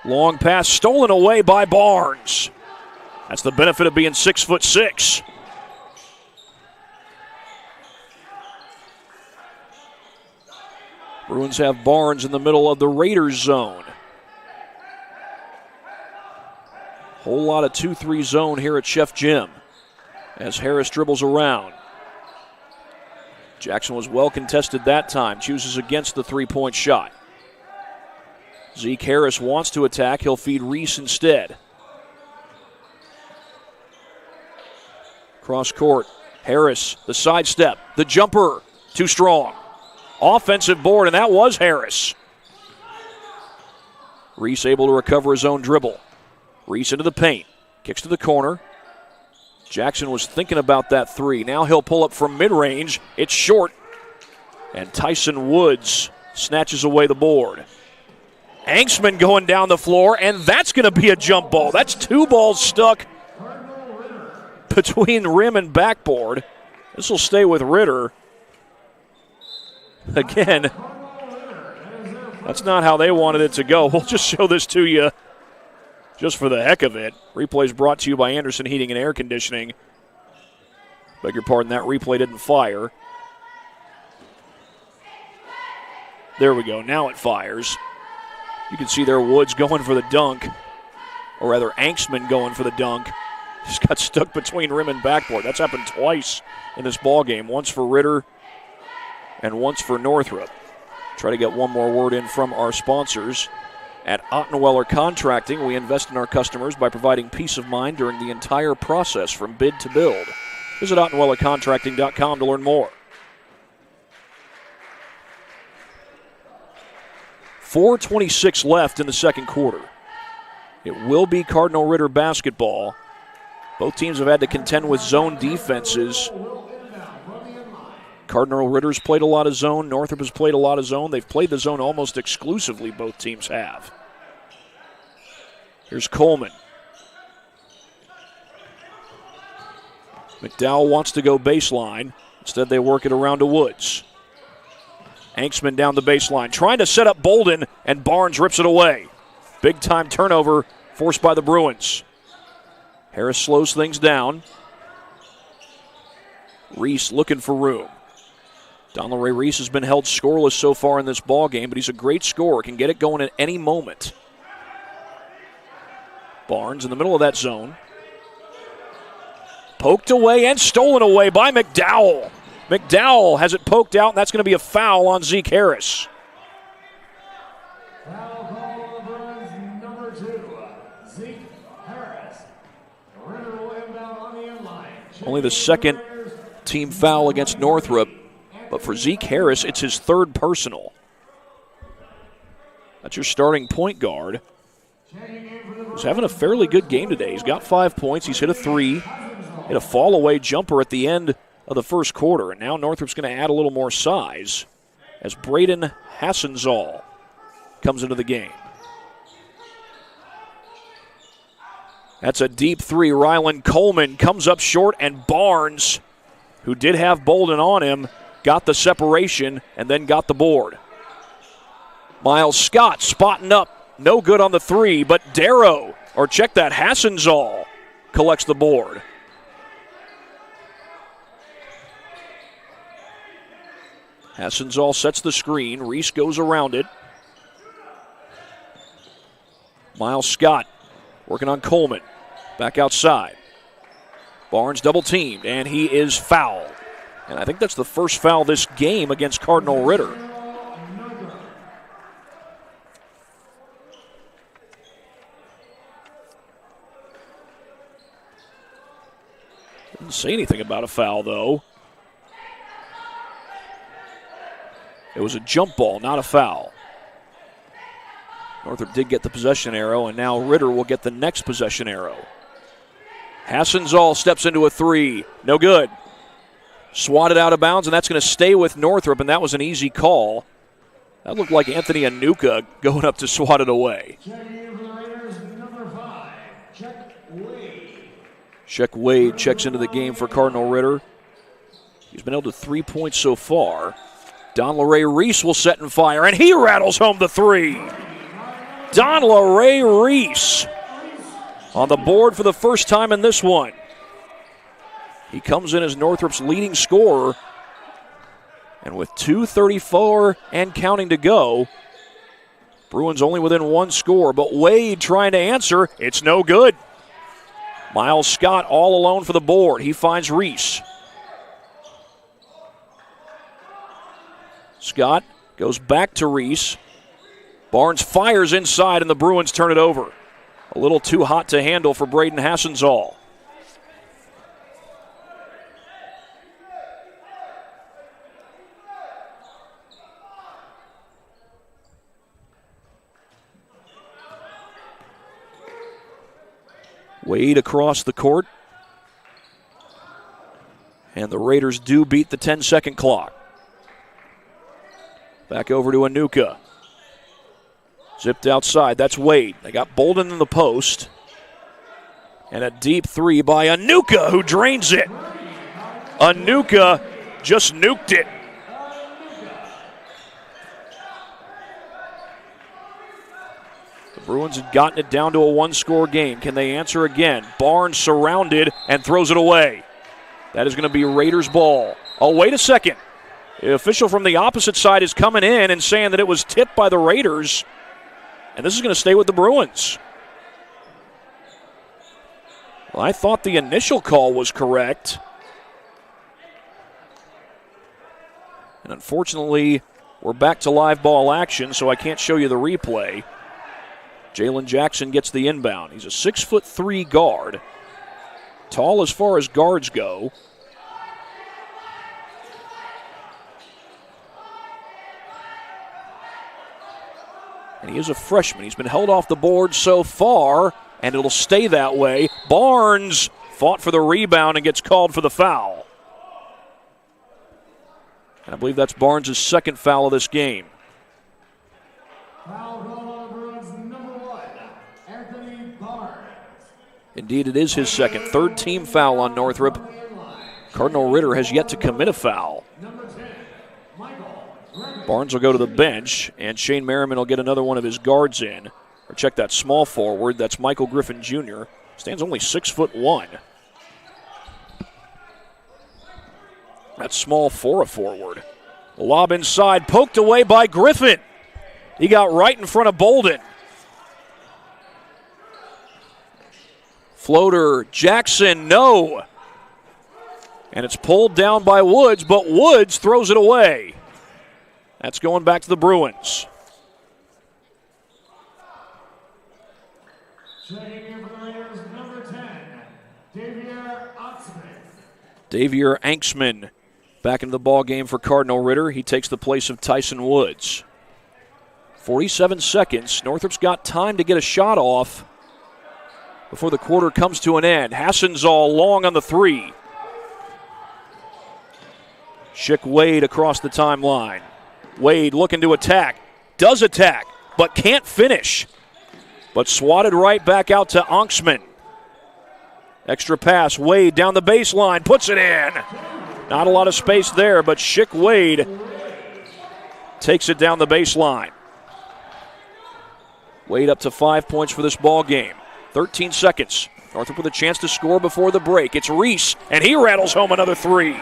K: Long pass stolen away by Barnes. That's the benefit of being 6'6". Bruins have Barnes in the middle of the Raiders zone. Whole lot of 2-3 zone here at Chef Jim as Harris dribbles around. Jackson was well contested that time, chooses against the three-point shot. Zeke Harris wants to attack. He'll feed Reese instead. Cross court. Harris, the sidestep, the jumper, too strong. Offensive board, and that was Harris. Reese able to recover his own dribble. Reese into the paint. Kicks to the corner. Jackson was thinking about that three. Now he'll pull up from mid-range. It's short. And Tyson Woods snatches away the board. Angstman going down the floor, and that's going to be a jump ball. That's two balls stuck between rim and backboard. This will stay with Ritter. Again, that's not how they wanted it to go. We'll just show this to you just for the heck of it. Replay is brought to you by Anderson Heating and Air Conditioning. Beg your pardon, that replay didn't fire. There we go. Now it fires. You can see there Woods going for the dunk, or rather Angstman going for the dunk. Just got stuck between rim and backboard. That's happened twice in this ball game. Once for Ritter and once for Northrop. Try to get one more word in from our sponsors. At Ottenweller Contracting, we invest in our customers by providing peace of mind during the entire process from bid to build. Visit OttenwellerContracting.com to learn more. 4:26 left in the second quarter. It will be Cardinal Ritter basketball. Both teams have had to contend with zone defenses Cardinal Ritter's played a lot of zone. Northrop has played a lot of zone. They've played the zone almost exclusively, both teams have. Here's Coleman. McDowell wants to go baseline. Instead, they work it around to Woods. Anksman down the baseline, trying to set up Bolden, and Barnes rips it away. Big-time turnover forced by the Bruins. Harris slows things down. Reese looking for room. Donleray Reese has been held scoreless so far in this ball game, but he's a great scorer, can get it going at any moment. Barnes in the middle of that zone. Poked away and stolen away by McDowell. McDowell has it poked out, and that's going to be a foul on Zeke Harris.
L: Foul call on the Bruins, number 2, Zeke Harris. Ritter will inbound on the end line.
K: Only the second team foul against Northrop, but for Zeke Harris, it's his third personal. That's your starting point guard. He's having a fairly good game today. He's got 5 points. He's hit a 3, hit a fall-away jumper at the end of the first quarter, and now Northrop's going to add a little more size as Braden Hassenzall comes into the game. That's a deep 3. Rylan Coleman comes up short, and Barnes, who did have Bolden on him, got the separation and then got the board. Miles Scott spotting up. No good on the 3, but Darrow, or check that, Hassenzall collects the board. Hassenzall sets the screen. Reese goes around it. Miles Scott working on Coleman. Back outside. Barnes double teamed, and he is fouled. And I think that's the first foul this game against Cardinal Ritter. Didn't say anything about a foul, though. It was a jump ball, not a foul. Northrop did get the possession arrow, and now Ritter will get the next possession arrow. Hassenzall steps into a 3. No good. Swatted out of bounds, and that's going to stay with Northrop, and that was an easy call. That looked like Anthony Anuka going up to swat it away. Check Wade checks into the game for Cardinal Ritter. He's been able to 3 points so far. Donleray Reese will set and fire, and he rattles home the 3. Donleray Reese on the board for the first time in this one. He comes in as Northrop's leading scorer. And with 2:34 and counting to go, Bruins only within 1 score, but Wade trying to answer. It's no good. Miles Scott all alone for the board. He finds Reese. Scott goes back to Reese. Barnes fires inside, and the Bruins turn it over. A little too hot to handle for Braden Hassenzall. Wade across the court. And the Raiders do beat the 10-second clock. Back over to Anuka. Zipped outside. That's Wade. They got Bolden in the post. And a deep 3 by Anuka, who drains it. Anuka just nuked it. The Bruins had gotten it down to a 1-score game. Can they answer again? Barnes surrounded and throws it away. That is going to be Raiders ball. Oh, wait a second. The official from the opposite side is coming in and saying that it was tipped by the Raiders. And this is going to stay with the Bruins. Well, I thought the initial call was correct. And unfortunately, we're back to live ball action, so I can't show you the replay. Jalen Jackson gets the inbound. He's a 6'3" guard. Tall as far as guards go. And he is a freshman. He's been held off the board so far, and it'll stay that way. Barnes fought for the rebound and gets called for the foul. And I believe that's Barnes' second foul of this game.
L: Foul called on the Bruins, number 1, Anthony Barnes.
K: Indeed, it is his second. Third team foul on Northrop. Cardinal Ritter has yet to commit a foul. Barnes will go to the bench, and Shane Merriman will get another one of his guards in. Or check that small forward. That's Michael Griffin Jr. Stands only 6'1". That's small for a forward. The lob inside, poked away by Griffin. He got right in front of Bolden. Floater, Jackson, no. And it's pulled down by Woods, but Woods throws it away. That's going back to the Bruins.
L: Checking in for the Raiders, number 10, Davier Oxman.
K: Davier Anksman back into the ball game for Cardinal Ritter. He takes the place of Tyson Woods. 47 seconds. Northrop's got time to get a shot off before the quarter comes to an end. Hassenzahl long on the three. Schick Wade across the timeline. Wade looking to attack. Does attack, but can't finish. But swatted right back out to Anksman. Extra pass. Wade down the baseline. Puts it in. Not a lot of space there, but Schick Wade takes it down the baseline. Wade up to 5 points for this ball game. 13 seconds. Northrop with a chance to score before the break. It's Reese, and he rattles home another three.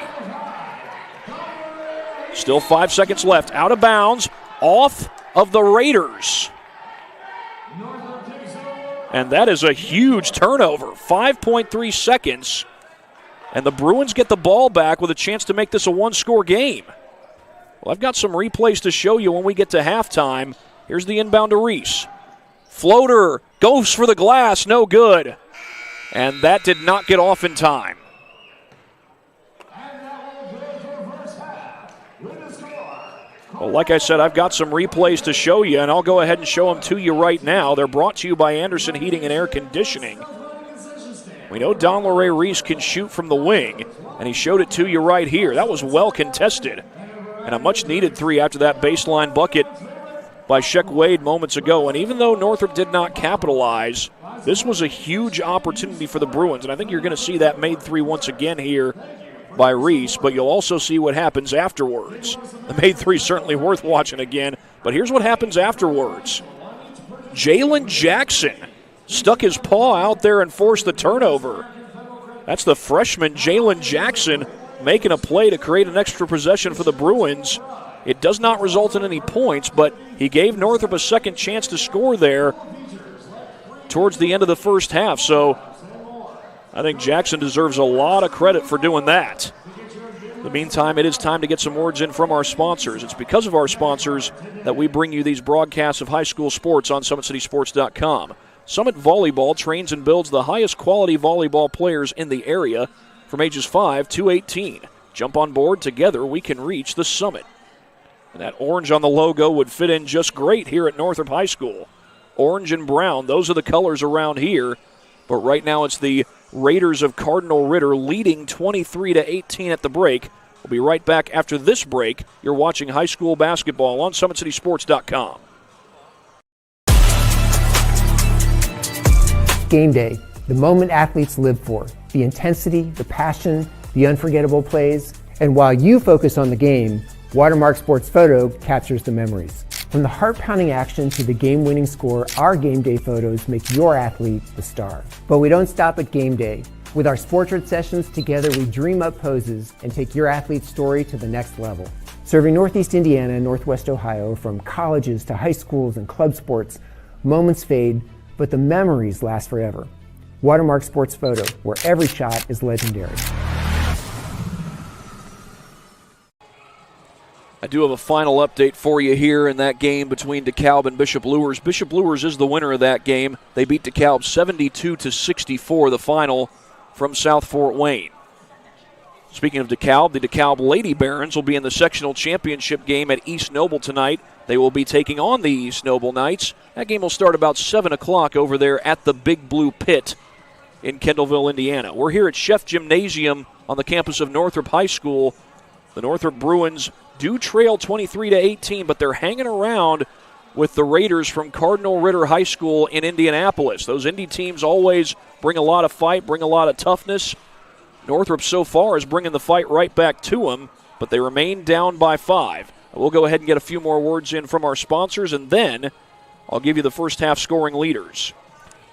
K: Still 5 seconds left. Out of bounds. Off of the Raiders. And that is a huge turnover. 5.3 seconds. And the Bruins get the ball back with a chance to make this a one-score game. Well, I've got some replays to show you when we get to halftime. Here's the inbound to Reese. Floater goes for the glass, no good. And that did not get off in time. Well, like I said, I've got some replays to show you, and I'll go ahead and show them to you right now. They're brought to you by Anderson Heating and Air Conditioning. We know Don LeRae Reese can shoot from the wing, and he showed it to you right here. That was well contested, and a much-needed three after that baseline bucket by Schick Wade moments ago. And even though Northrop did not capitalize, this was a huge opportunity for the Bruins, and I think you're going to see that made three once again here by Reese, but you'll also see what happens afterwards. The made three certainly worth watching again, but here's what happens afterwards. Jalen Jackson stuck his paw out there and forced the turnover. That's the freshman Jalen Jackson making a play to create an extra possession for the Bruins. It does not result in any points, but he gave Northrop a second chance to score there towards the end of the first half. So I think Jackson deserves a lot of credit for doing that. In the meantime, it is time to get some words in from our sponsors. It's because of our sponsors that we bring you these broadcasts of high school sports on SummitCitySports.com. Summit Volleyball trains and builds the highest quality volleyball players in the area from ages 5 to 18. Jump on board. Together we can reach the summit. And that orange on the logo would fit in just great here at Northrop High School. Orange and brown, those are the colors around here. But right now it's the Raiders of Cardinal Ritter leading 23-18 at the break. We'll be right back after this break. You're watching high school basketball on SummitCitySports.com.
F: Game day, the moment athletes live for, the intensity, the passion, the unforgettable plays. And while you focus on the game, Watermark Sports Photo captures the memories. From the heart-pounding action to the game-winning score, our game day photos make your athlete the star. But we don't stop at game day. With our Sportrait sessions, together we dream up poses and take your athlete's story to the next level. Serving Northeast Indiana and Northwest Ohio, from colleges to high schools and club sports, moments fade, but the memories last forever. Watermark Sports Photo, where every shot is legendary.
K: I do have a final update for you here in that game between DeKalb and Bishop Luers. Bishop Luers is the winner of that game. They beat DeKalb 72-64, the final from South Fort Wayne. Speaking of DeKalb, the DeKalb Lady Barons will be in the sectional championship game at East Noble tonight. They will be taking on the East Noble Knights. That game will start about 7 o'clock over there at the Big Blue Pit in Kendallville, Indiana. We're here at Sheff Gymnasium on the campus of Northrop High School. The Northrop Bruins do trail 23-18, but they're hanging around with the Raiders from Cardinal Ritter High School in Indianapolis. Those Indy teams always bring a lot of fight, bring a lot of toughness. Northrop so far is bringing the fight right back to them, but they remain down by 5. We'll go ahead and get a few more words in from our sponsors, and then I'll give you the first half scoring leaders.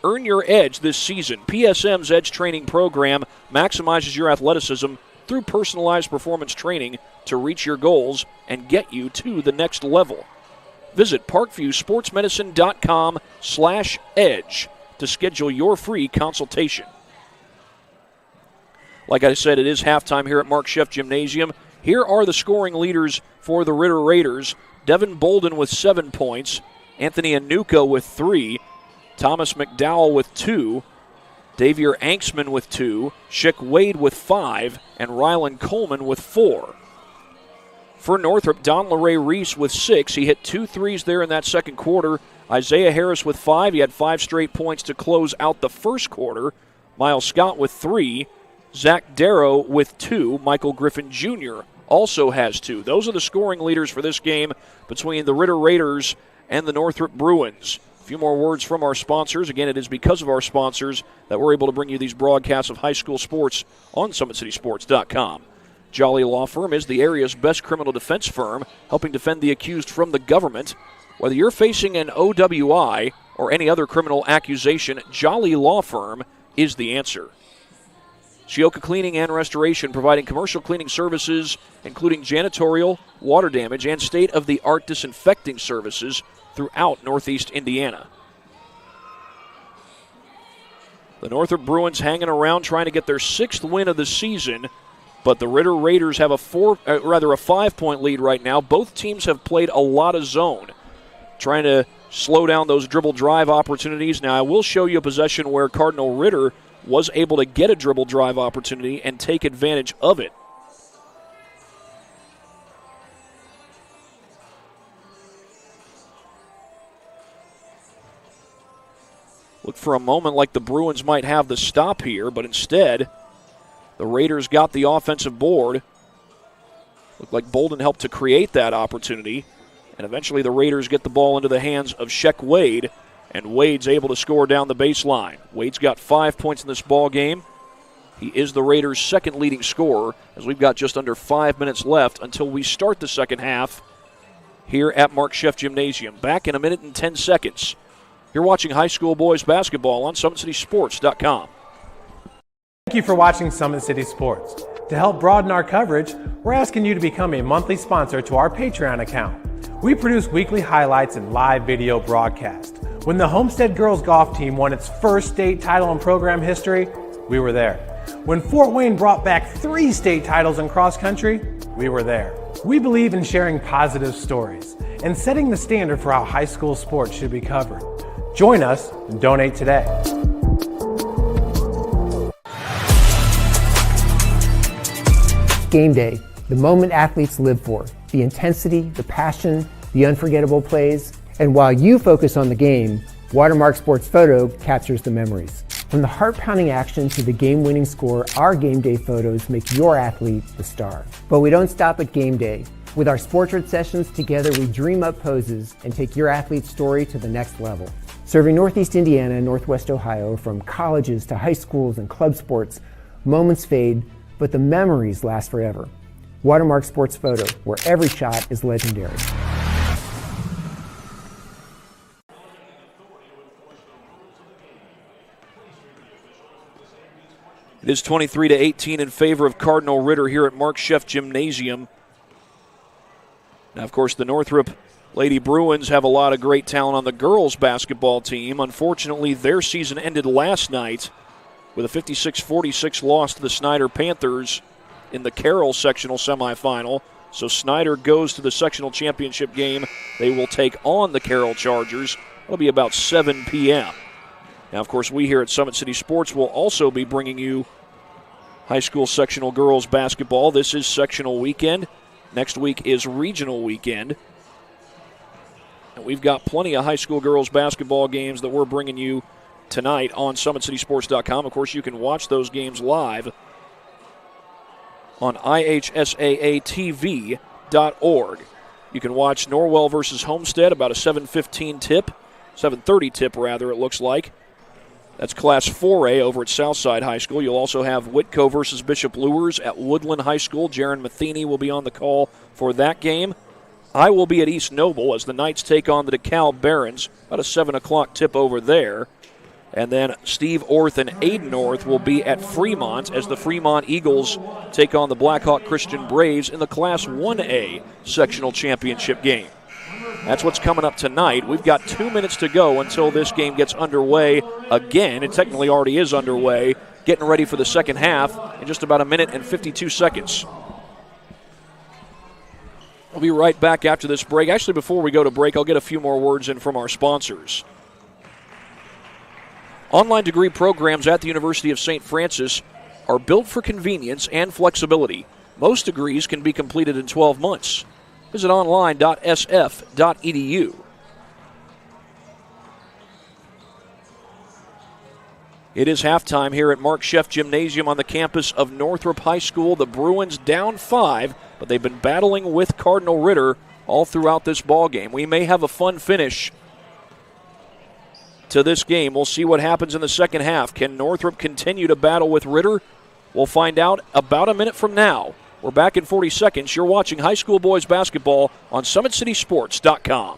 K: Earn your edge this season. PSM's Edge Training Program maximizes your athleticism through personalized performance training to reach your goals and get you to the next level. Visit parkviewsportsmedicine.com/edge to schedule your free consultation. Like I said, it is halftime here at Mark Scheff Gymnasium. Here are the scoring leaders for the Ritter Raiders. Devin Bolden with 7 points. Anthony Anuka with 3. Thomas McDowell with 2. Davier Anksman with 2. Schick Wade with 5. And Rylan Coleman with 4. For Northrop, Don LeRae Reese with 6. He hit 2 threes there in that second quarter. Isaiah Harris with 5. He had 5 straight points to close out the first quarter. Miles Scott with 3. Zach Darrow with 2. Michael Griffin Jr. also has 2. Those are the scoring leaders for this game between the Ritter Raiders and the Northrop Bruins. A few more words from our sponsors. Again, it is because of our sponsors that we're able to bring you these broadcasts of high school sports on SummitCitySports.com. Jolly Law Firm is the area's best criminal defense firm, helping defend the accused from the government. Whether you're facing an OWI or any other criminal accusation, Jolly Law Firm is the answer. Shioka Cleaning and Restoration, providing commercial cleaning services, including janitorial, water damage, and state-of-the-art disinfecting services throughout Northeast Indiana. The Northrop Bruins hanging around trying to get their 6th win of the season, but the Ritter Raiders have a 5-point lead right now. Both teams have played a lot of zone, trying to slow down those dribble drive opportunities. Now, I will show you a possession where Cardinal Ritter was able to get a dribble drive opportunity and take advantage of it. Looked for a moment like the Bruins might have the stop here, but instead the Raiders got the offensive board. Looked like Bolden helped to create that opportunity, and eventually the Raiders get the ball into the hands of Schick Wade, and Wade's able to score down the baseline. Wade's got 5 points in this ball game. He is the Raiders' second leading scorer, as we've got just under 5 minutes left until we start the second half here at Mark Scheff Gymnasium. Back in a minute and 10 seconds. You're watching high school boys basketball on SummitCitySports.com.
A: Thank you for watching Summit City Sports. To help broaden our coverage, we're asking you to become a monthly sponsor to our Patreon account. We produce weekly highlights and live video broadcasts. When the Homestead girls golf team won its first state title in program history, we were there. When Fort Wayne brought back 3 state titles in cross country, we were there. We believe in sharing positive stories and setting the standard for how high school sports should be covered. Join us and donate today.
F: Game day, the moment athletes live for, the intensity, the passion, the unforgettable plays. And while you focus on the game, Watermark Sports Photo captures the memories. From the heart-pounding action to the game-winning score, our game day photos make your athlete the star. But we don't stop at game day. With our Sportrait sessions, together we dream up poses and take your athlete's story to the next level. Serving Northeast Indiana and Northwest Ohio, from colleges to high schools and club sports, moments fade, but the memories last forever. Watermark Sports Photo, where every shot is legendary.
K: It is 23-18 in favor of Cardinal Ritter here at Mark Scheff Gymnasium. Now, of course, the Northrop Lady Bruins have a lot of great talent on the girls' basketball team. Unfortunately, their season ended last night with a 56-46 loss to the Snyder Panthers in the Carroll sectional semifinal. So Snyder goes to the sectional championship game. They will take on the Carroll Chargers. It'll be about 7 p.m. Now, of course, we here at Summit City Sports will also be bringing you high school sectional girls basketball. This is sectional weekend. Next week is regional weekend. And we've got plenty of high school girls basketball games that we're bringing you tonight on SummitCitySports.com. Of course, you can watch those games live on IHSAA TV SummitCitySports.org. You can watch Norwell versus Homestead, about a 7:15 tip, 7:30 tip rather, it looks like. That's Class 4A over at Southside High School. You'll also have Whitco versus Bishop Luers at Woodland High School. Jaron Matheny will be on the call for that game. I will be at East Noble as the Knights take on the DeKalb Barons, about a 7 o'clock tip over there. And then Steve Orth and Aiden Orth will be at Fremont as the Fremont Eagles take on the Blackhawk Christian Braves in the Class 1A sectional championship game. That's what's coming up tonight. We've got 2 minutes to go until this game gets underway again. It technically already is underway, getting ready for the second half in just about a minute and 52 seconds. We'll be right back after this break. Actually, before we go to break, I'll get a few more words in from our sponsors. Online degree programs at the University of St. Francis are built for convenience and flexibility. Most degrees can be completed in 12 months. Visit online.sf.edu. It is halftime here at Mark Scheff Gymnasium on the campus of Northrop High School. The Bruins down 5, but they've been battling with Cardinal Ritter all throughout this ball game. We may have a fun finish to this game. We'll see what happens in the second half. Can Northrop continue to battle with Ritter? We'll find out about a minute from now. We're back in 40 seconds. You're watching high school boys basketball on SummitCitySports.com.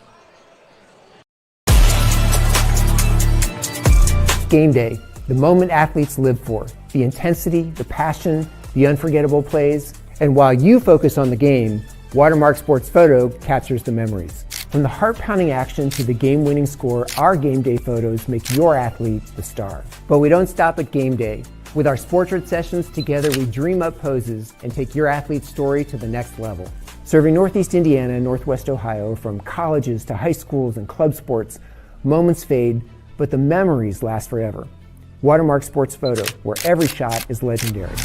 F: Game day, the moment athletes live for, the intensity, the passion, the unforgettable plays. And while you focus on the game, Watermark Sports Photo captures the memories. From the heart-pounding action to the game-winning score, our game day photos make your athlete the star. But we don't stop at game day. With our Sportrait sessions together, we dream up poses and take your athlete's story to the next level. Serving Northeast Indiana and Northwest Ohio, from colleges to high schools and club sports, moments fade, but the memories last forever. Watermark Sports Photo, where every shot is legendary.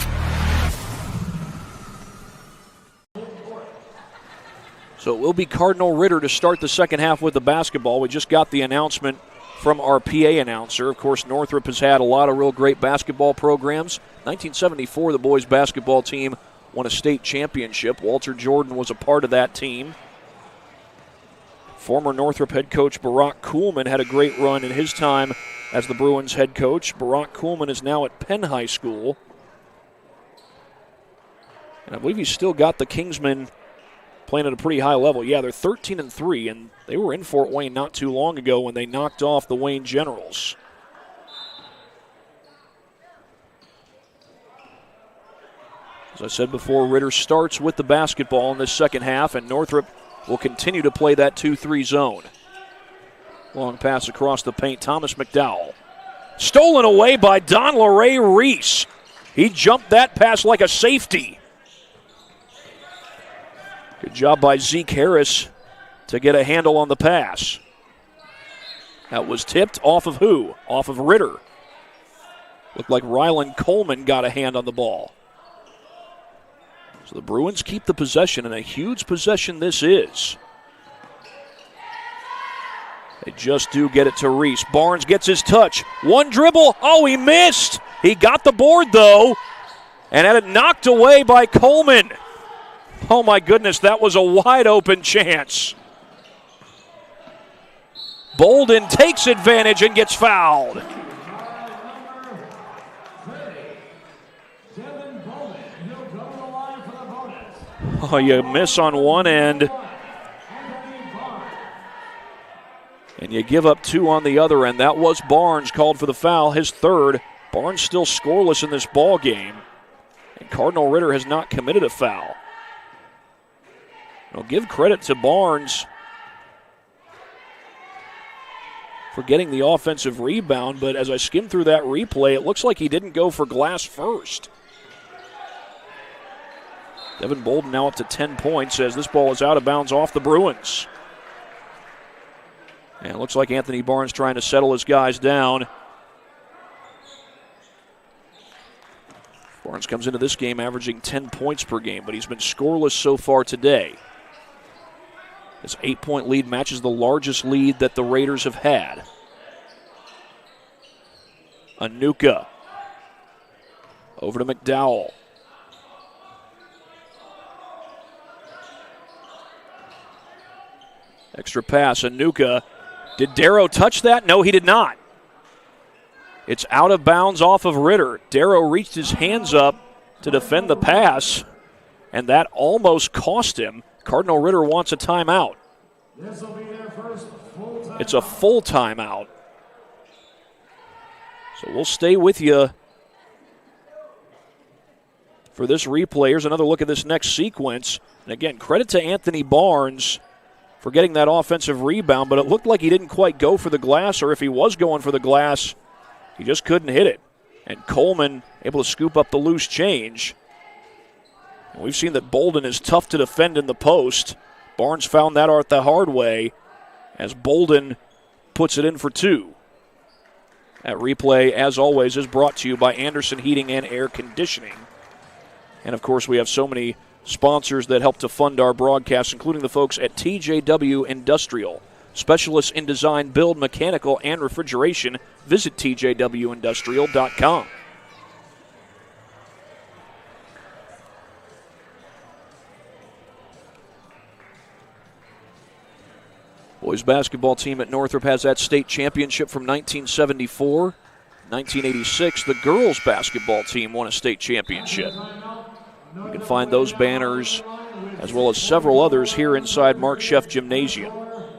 K: So it will be Cardinal Ritter to start the second half with the basketball. We just got the announcement from our PA announcer. Of course, Northrop has had a lot of real great basketball programs. 1974, the boys basketball team won a state championship. Walter Jordan was a part of that team. Former Northrop head coach Barack Kuhlman had a great run in his time as the Bruins head coach. Barack Kuhlman is now at Penn High School. And I believe he's still got the Kingsmen playing at a pretty high level. Yeah, they're 13-3, and they were in Fort Wayne not too long ago when they knocked off the Wayne Generals. As I said before, Ritter starts with the basketball in this second half, and Northrop will continue to play that 2-3 zone. Long pass across the paint, Thomas McDowell. Stolen away by Don LeRae Reese. He jumped that pass like a safety. Good job by Zeke Harris to get a handle on the pass. That was tipped off of who? Off of Ritter. Looked like Rylan Coleman got a hand on the ball. So the Bruins keep the possession, and a huge possession this is. They just do get it to Reese. Barnes gets his touch. One dribble. Oh, he missed. He got the board, though, and had it knocked away by Coleman. Oh, my goodness, that was a wide-open chance. Bolden takes advantage and gets fouled. Oh, you miss on one end, and you give up two on the other end. That was Barnes called for the foul, his third. Barnes still scoreless in this ball game, and Cardinal Ritter has not committed a foul. I'll give credit to Barnes for getting the offensive rebound, but as I skim through that replay, it looks like he didn't go for glass first. Devin Bolden now up to 10 points as this ball is out of bounds off the Bruins. And it looks like Anthony Barnes trying to settle his guys down. Barnes comes into this game averaging 10 points per game, but he's been scoreless so far today. His 8-point lead matches the largest lead that the Raiders have had. Anuka. Over to McDowell. Extra pass, Anuka. Did Darrow touch that? No, he did not. It's out of bounds off of Ritter. Darrow reached his hands up to defend the pass, and that almost cost him. Cardinal Ritter wants a timeout.
L: This will be their first full timeout.
K: It's a full timeout. So we'll stay with you for this replay. Here's another look at this next sequence. And again, credit to Anthony Barnes for getting that offensive rebound, but it looked like he didn't quite go for the glass, or if he was going for the glass, he just couldn't hit it. And Coleman able to scoop up the loose change. And we've seen that Bolden is tough to defend in the post. Barnes found that out the hard way as Bolden puts it in for two. That replay, as always, is brought to you by Anderson Heating and Air Conditioning. And, of course, we have so many sponsors that help to fund our broadcasts, including the folks at TJW Industrial. Specialists in design, build, mechanical, and refrigeration. Visit tjwindustrial.com. Boys basketball team at Northrop has that state championship from 1974. 1986, the girls basketball team won a state championship. You can find those banners as well as several others here inside Mark Sheff Gymnasium.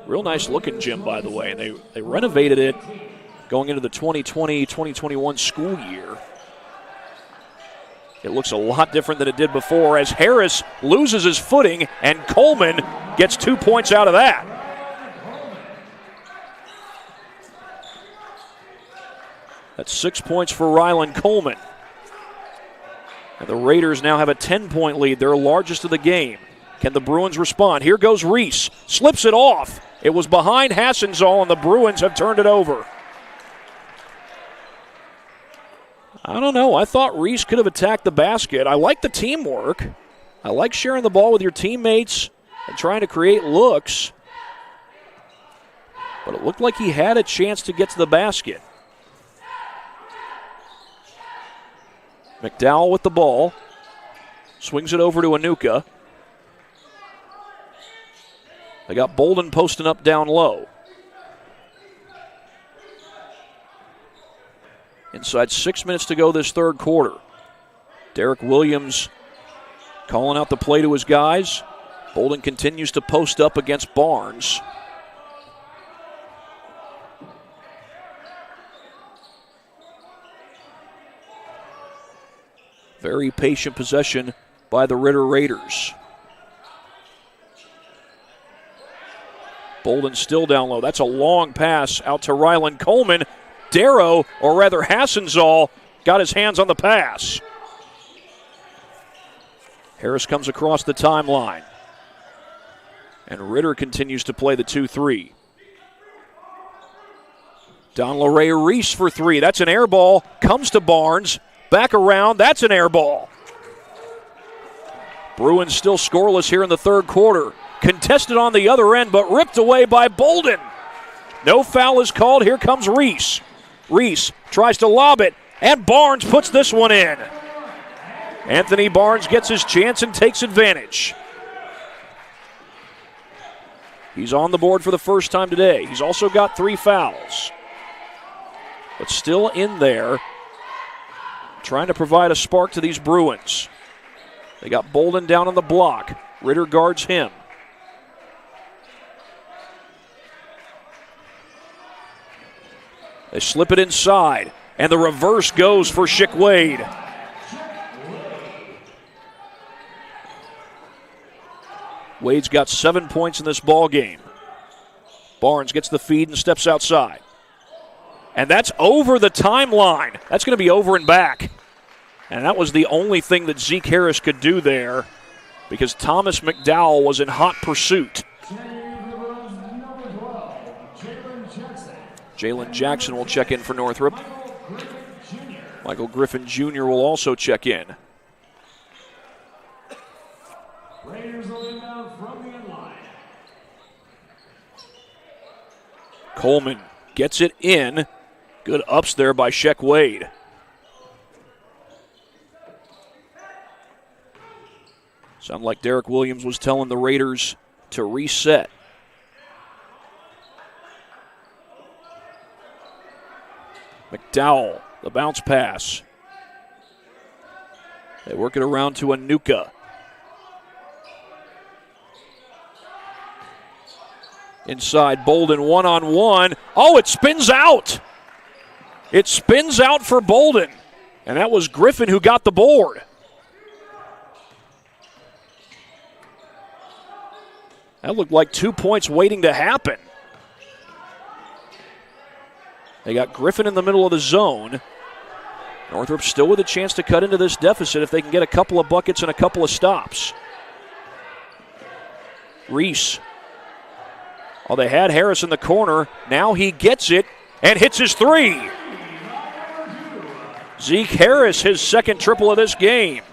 K: Real nice looking gym, by the way. They renovated it going into the 2020-2021 school year. It looks a lot different than it did before as Harris loses his footing and Coleman gets 2 points out of that. That's 6 points for Rylan Coleman. And the Raiders now have a 10-point lead, their largest of the game. Can the Bruins respond? Here goes Reese. Slips it off. It was behind Hassenzoll, and the Bruins have turned it over. I don't know. I thought Reese could have attacked the basket. I like the teamwork. I like sharing the ball with your teammates and trying to create looks. But it looked like he had a chance to get to the basket. McDowell with the ball. Swings it over to Anuka. They got Bolden posting up down low. Inside 6 minutes to go this third quarter. Derek Williams calling out the play to his guys. Bolden continues to post up against Barnes. Very patient possession by the Ritter Raiders. Bolden still down low. That's a long pass out to Rylan Coleman. Darrow, or rather Hassenzoll, got his hands on the pass. Harris comes across the timeline. And Ritter continues to play the 2-3. Don LeRae Reese for three. That's an air ball. Comes to Barnes. Back around. That's an air ball. Bruins still scoreless here in the third quarter. Contested on the other end, but ripped away by Bolden. No foul is called. Here comes Reese. Reese tries to lob it, and Barnes puts this one in. Anthony Barnes gets his chance and takes advantage. He's on the board for the first time today. He's also got 3 fouls. But still in there, trying to provide a spark to these Bruins. They got Bolden down on the block. Ritter guards him. They slip it inside, and the reverse goes for Schick Wade. Wade's got 7 points in this ball game. Barnes gets the feed and steps outside. And that's over the timeline. That's going to be over and back. And that was the only thing that Zeke Harris could do there because Thomas McDowell was in hot pursuit. Jalen Jackson will check in for Northrop. Michael Griffin Jr. will also check in. Coleman gets it in. Good ups there by Schick Wade. Sound like Derek Williams was telling the Raiders to reset. McDowell, the bounce pass. They work it around to Anuka. Inside, Bolden one-on-one. Oh, it spins out. It spins out for Bolden. And that was Griffin who got the board. That looked like 2 points waiting to happen. They got Griffin in the middle of the zone. Northrop still with a chance to cut into this deficit if they can get a couple of buckets and a couple of stops. Reese. Oh, they had Harris in the corner. Now he gets it and hits his three. Zeke Harris, his second triple of this game.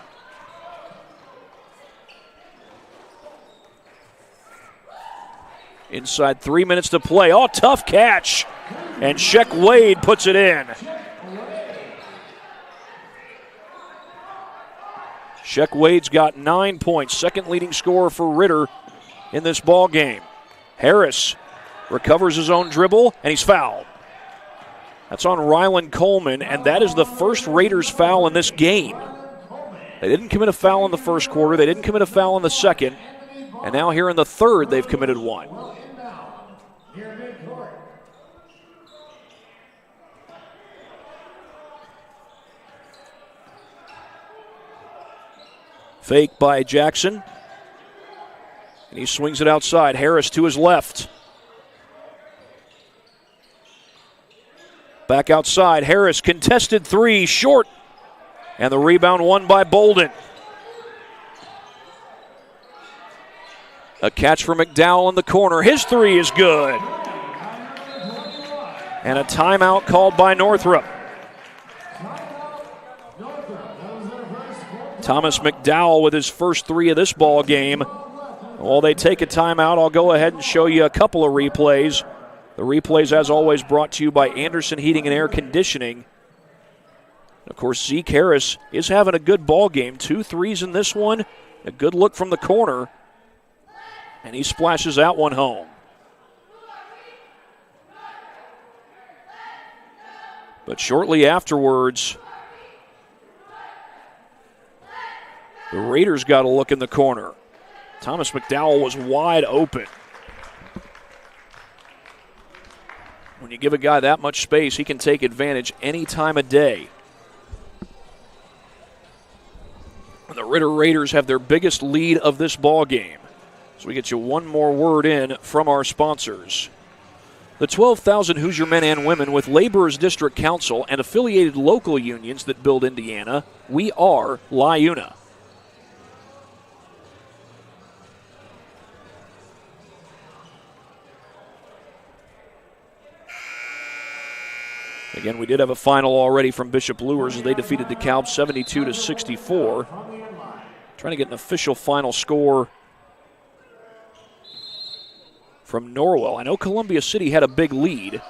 K: Inside 3 minutes to play. Oh, tough catch. And Sheck Wade puts it in. Sheck Wade's got 9 points, second leading scorer for Ritter in this ball game. Harris recovers his own dribble, and he's fouled. That's on Rylan Coleman, and that is the first Raiders foul in this game. They didn't commit a foul in the first quarter. They didn't commit a foul in the second. And now here in the third, they've committed one. Fake by Jackson. And he swings it outside. Harris to his left. Back outside. Harris contested three, short. And the rebound won by Bolden. A catch for McDowell in the corner. His three is good. And a timeout called by Northrop. Thomas McDowell with his first three of this ball game. While they take a timeout, I'll go ahead and show you a couple of replays. The replays, as always, brought to you by Anderson Heating and Air Conditioning. Of course, Zeke Harris is having a good ball game. 2 threes in this one. A good look from the corner. And he splashes that one home. But shortly afterwards, the Raiders got a look in the corner. Thomas McDowell was wide open. When you give a guy that much space, he can take advantage any time of day. And the Ritter Raiders have their biggest lead of this ball game. So we get you one more word in from our sponsors. The 12,000 Hoosier men and women with Laborers District Council and affiliated local unions that build Indiana, we are LIUNA. Again, we did have a final already from Bishop Luers as they defeated DeKalb 72-64. Trying to get an official final score from Norwell. I know Columbia City had a big lead.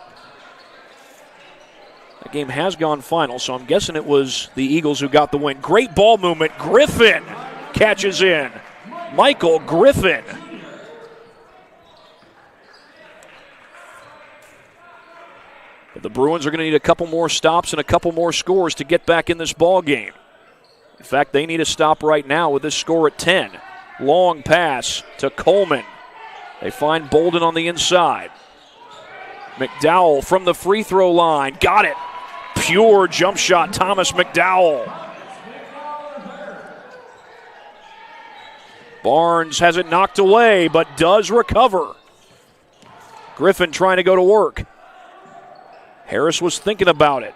K: That game has gone final, so I'm guessing it was the Eagles who got the win. Great ball movement. Griffin catches in. Michael Griffin. But the Bruins are going to need a couple more stops and a couple more scores to get back in this ball game. In fact, they need a stop right now with this score at 10. Long pass to Coleman. They find Bolden on the inside. McDowell from the free throw line. Got it. Pure jump shot, Thomas McDowell. Barnes has it knocked away, but does recover. Griffin trying to go to work. Harris was thinking about it.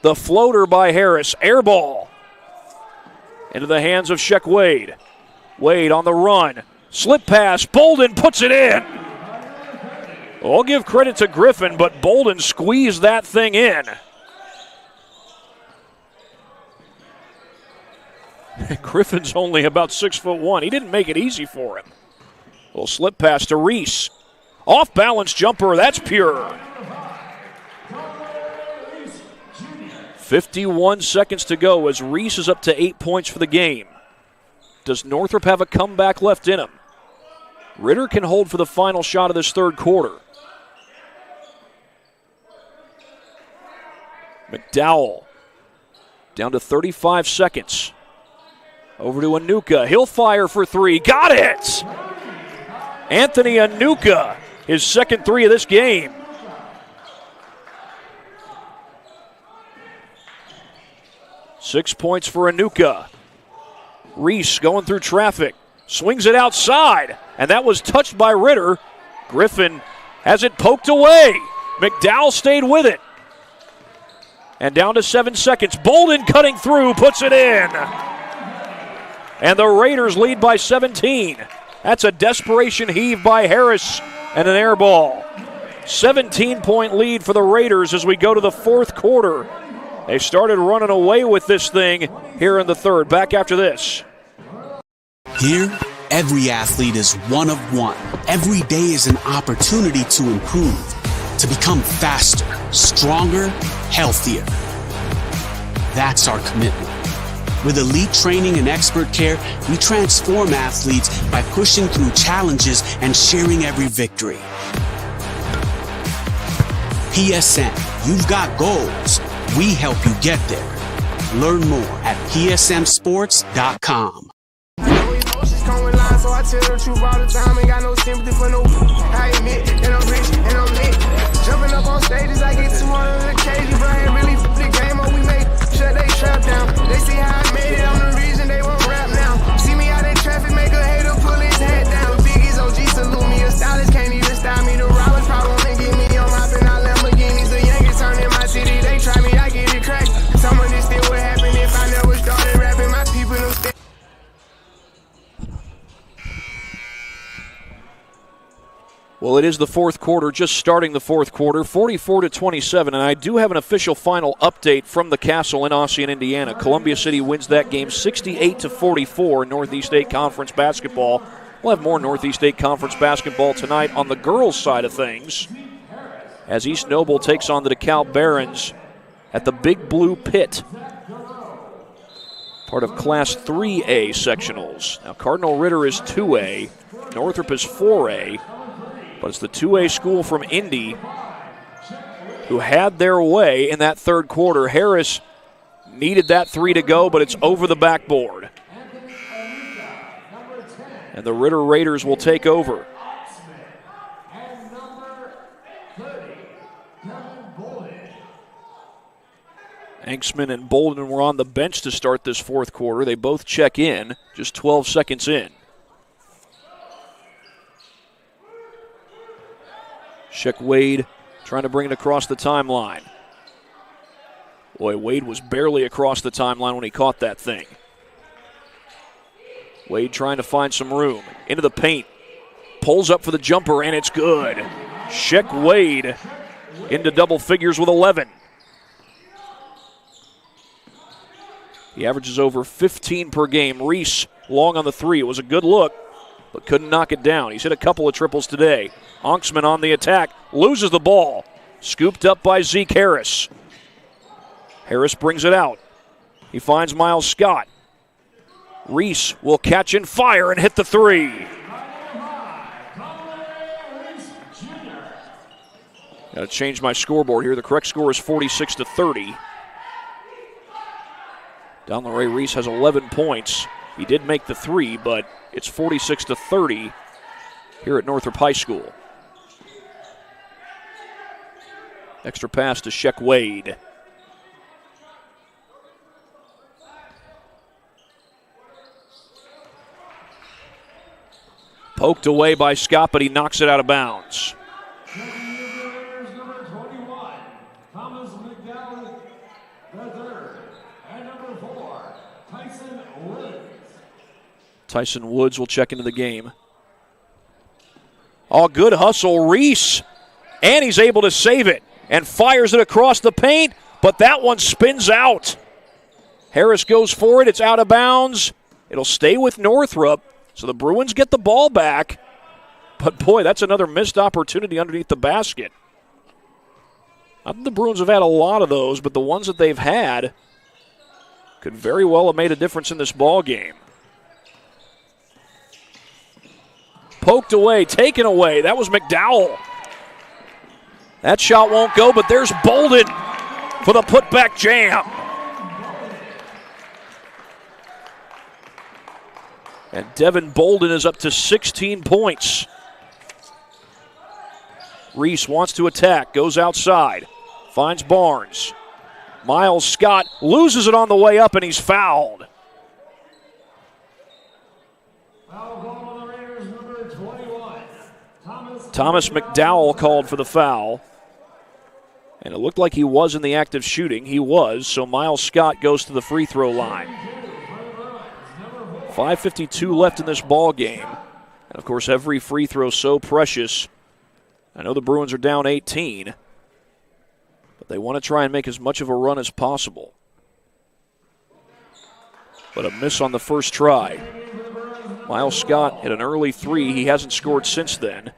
K: The floater by Harris. Air ball. Into the hands of Sheck Wade. Wade on the run. Slip pass. Bolden puts it in. I'll give credit to Griffin, but Bolden squeezed that thing in. Griffin's only about 6'1". He didn't make it easy for him. Little slip pass to Reese. Off balance jumper. That's pure. 51 seconds to go as Reese is up to 8 points for the game. Does Northrop have a comeback left in him? Ritter can hold for the final shot of this third quarter. McDowell down to 35 seconds. Over to Anuka. He'll fire for three. Got it! Anthony Anuka, his second three of this game. Six points for Anuka. Reese going through traffic. Swings it outside. And that was touched by Ritter. Griffin has it poked away. McDowell stayed with it. And down to 7 seconds. Bolden cutting through, puts it in. And the Raiders lead by 17. That's a desperation heave by Harris and an air ball. 17-point lead for the Raiders as we go to the fourth quarter. They started running away with this thing here in the third. Back after this.
C: Here, every athlete is one of one. Every day is an opportunity to improve, to become faster, stronger, healthier. That's our commitment. With elite training and expert care, we transform athletes by pushing through challenges and sharing every victory. PSN, you've got goals. We help you get there. Learn more at psmsports.com.
M: So I tell the truth all the time, ain't got no sympathy for no. I admit that I'm rich and I'm lit. Jumping up on stages, I get 200 occasions, but I ain't really the game on we made. Shut they trap down. They see how I made it, I'm the reason they won't rap now. See me out in traffic, make a hater pull his head down. Biggie's OG salute me, a stylist can't even style me. The robbers probably wanna get me, I'm hopping out Lamborghinis. The youngest turn in my city, they try me, I get it cracked. Some of this still would happen if I never started rapping. My people don't stay.
K: Well, it is the fourth quarter, just starting the fourth quarter, 44-27, and I do have an official final update from the Castle in Ossian, Indiana. Columbia City wins that game 68-44 in Northeast State Conference basketball. We'll have more Northeast State Conference basketball tonight on the girls' side of things as East Noble takes on the DeKalb Barons at the Big Blue Pit, part of Class 3A sectionals. Now, Cardinal Ritter is 2A, Northrop is 4A. But it's the 2A school from Indy who had their way in that third quarter. Harris needed that three to go, but it's over the backboard. And the Ritter Raiders will take over. Anksman and Bolden were on the bench to start this fourth quarter. They both check in, just 12 seconds in. Sheck Wade trying to bring it across the timeline. Boy, Wade was barely across the timeline when he caught that thing. Wade trying to find some room. Into the paint. Pulls up for the jumper, and it's good. Sheck Wade into double figures with 11. He averages over 15 per game. Reese long on the three. It was a good look, but couldn't knock it down. He's hit a couple of triples today. Onksman on the attack, loses the ball. Scooped up by Zeke Harris. Harris brings it out. He finds Miles Scott. Reese will catch and fire and hit the three. Got to change my scoreboard here. The correct score is 46-30. Donleray Reese has 11 points. He did make the three, but it's 46-30 here at Northrop High School. Extra pass to Sheck Wade. Poked away by Scott, but he knocks it out of bounds.
L: Number 21, Thomas McDowell, the third, and number 4, Tyson Woods.
K: Tyson Woods will check into the game. Oh, good hustle, Reese. And he's able to save it and fires it across the paint, but that one spins out. Harris goes for it. It's out of bounds. It'll stay with Northrop, so the Bruins get the ball back. But, boy, that's another missed opportunity underneath the basket. Not that the Bruins have had a lot of those, but the ones that they've had could very well have made a difference in this ball game. Poked away, taken away. That was McDowell. That shot won't go, but there's Bolden. for the putback jam. And Devin Bolden is up to 16 points. Reese wants to attack, goes outside, finds Barnes. Miles Scott loses it on the way up, and he's fouled. Thomas McDowell called for the foul. And it looked like he was in the act of shooting. He was, so Miles Scott goes to the free throw line. 5:52 left in this ball game. And, of course, every free throw so precious. I know the Bruins are down 18, but they want to try and make as much of a run as possible. But a miss on the first try. Miles Scott hit an early three. He hasn't scored since then.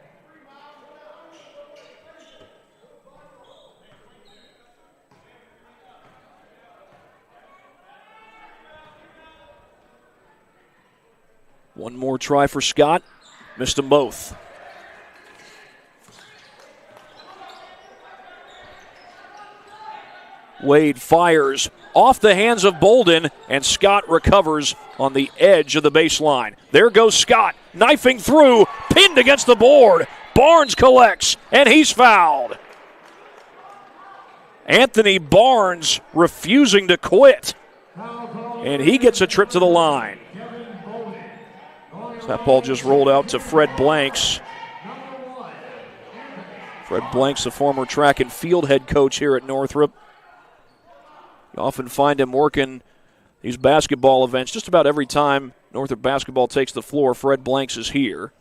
K: One more try for Scott. Missed them both. Wade fires off the hands of Bolden, and Scott recovers on the edge of the baseline. There goes Scott, knifing through, pinned against the board. Barnes collects, and he's fouled. Anthony Barnes refusing to quit, and he gets a trip to the line. That ball just rolled out to Fred Blanks. Fred Blanks, the former track and field head coach here at Northrop. You often find him working these basketball events. Just about every time Northrop basketball takes the floor, Fred Blanks is here.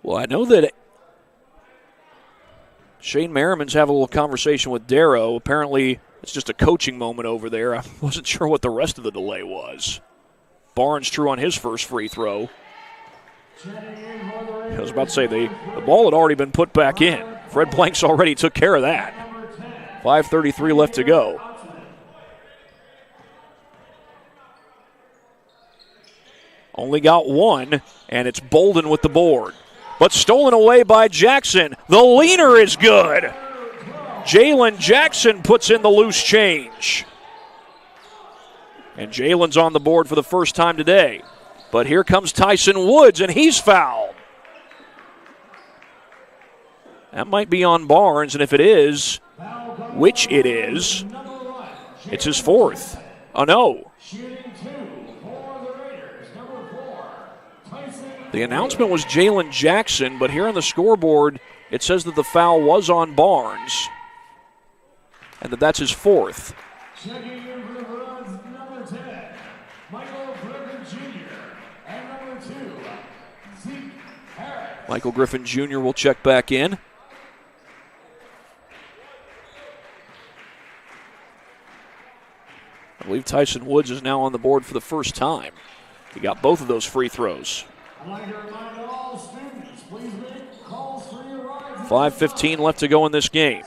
K: Well, I know that Shane Merriman's having a little conversation with Darrow. Apparently, it's just a coaching moment over there. I wasn't sure what the rest of the delay was. Barnes drew on his first free throw. I was about to say the ball had already been put back in. Fred Blanks already took care of that. 5:33 left to go. Only got one, and it's Bolden with the board. But stolen away by Jackson. The leaner is good. Jalen Jackson puts in the loose change. And Jalen's on the board for the first time today. But here comes Tyson Woods, and he's fouled. That might be on Barnes, and if it is, which it is, it's his fourth. Oh, no. The announcement was Jalen Jackson, but here on the scoreboard, it says that the foul was on Barnes, and that's his fourth.
L: Checking in for the Bruins, number 10, Michael Griffin Jr. And number 2, Zeke Harris.
K: Michael Griffin Jr. will check back in. I believe Tyson Woods is now on the board for the first time. He got both of those free throws.
L: I'd like to remind all students, please make calls for your rides.
K: 5:15 left to go in this game.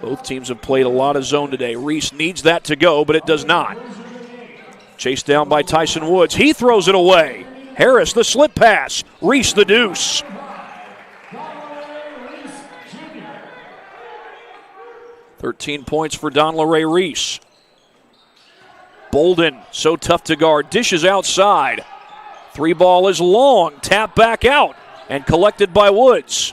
K: Both teams have played a lot of zone today. Reese needs that to go, but it does not. Chased down by Tyson Woods. He throws it away. Harris, the slip pass. Reese, the deuce. "13 points for Don LaRae Reese. Bolden, so tough to guard, dishes outside. Three ball is long, tap back out, and collected by Woods.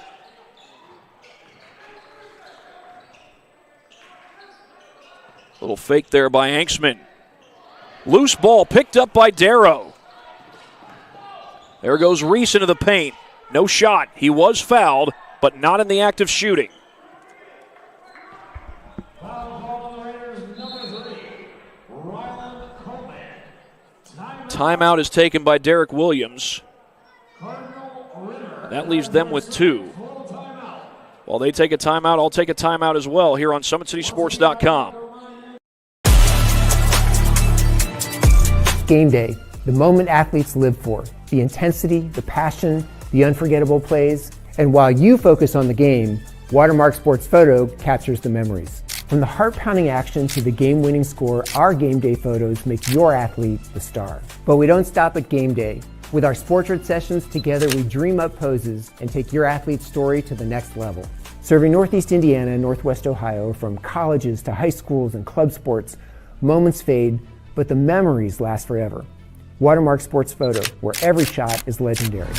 K: Little fake there by Anksman. Loose ball picked up by Darrow. There goes Reese into the paint. No shot. He was fouled, but not in the act of shooting. Timeout is taken by Derek Williams. That leaves them with two. While they take a timeout, I'll take a timeout as well here on SummitCitySports.com.
F: Game day, the moment athletes live for, the intensity, the passion, the unforgettable plays. And while you focus on the game, Watermark Sports Photo captures the memories. From the heart-pounding action to the game-winning score, our game day photos make your athlete the star. But we don't stop at game day. With our Sportrait sessions, together we dream up poses and take your athlete's story to the next level. Serving Northeast Indiana and Northwest Ohio, from colleges to high schools and club sports, moments fade, but the memories last forever. Watermark Sports Photo, where every shot is legendary.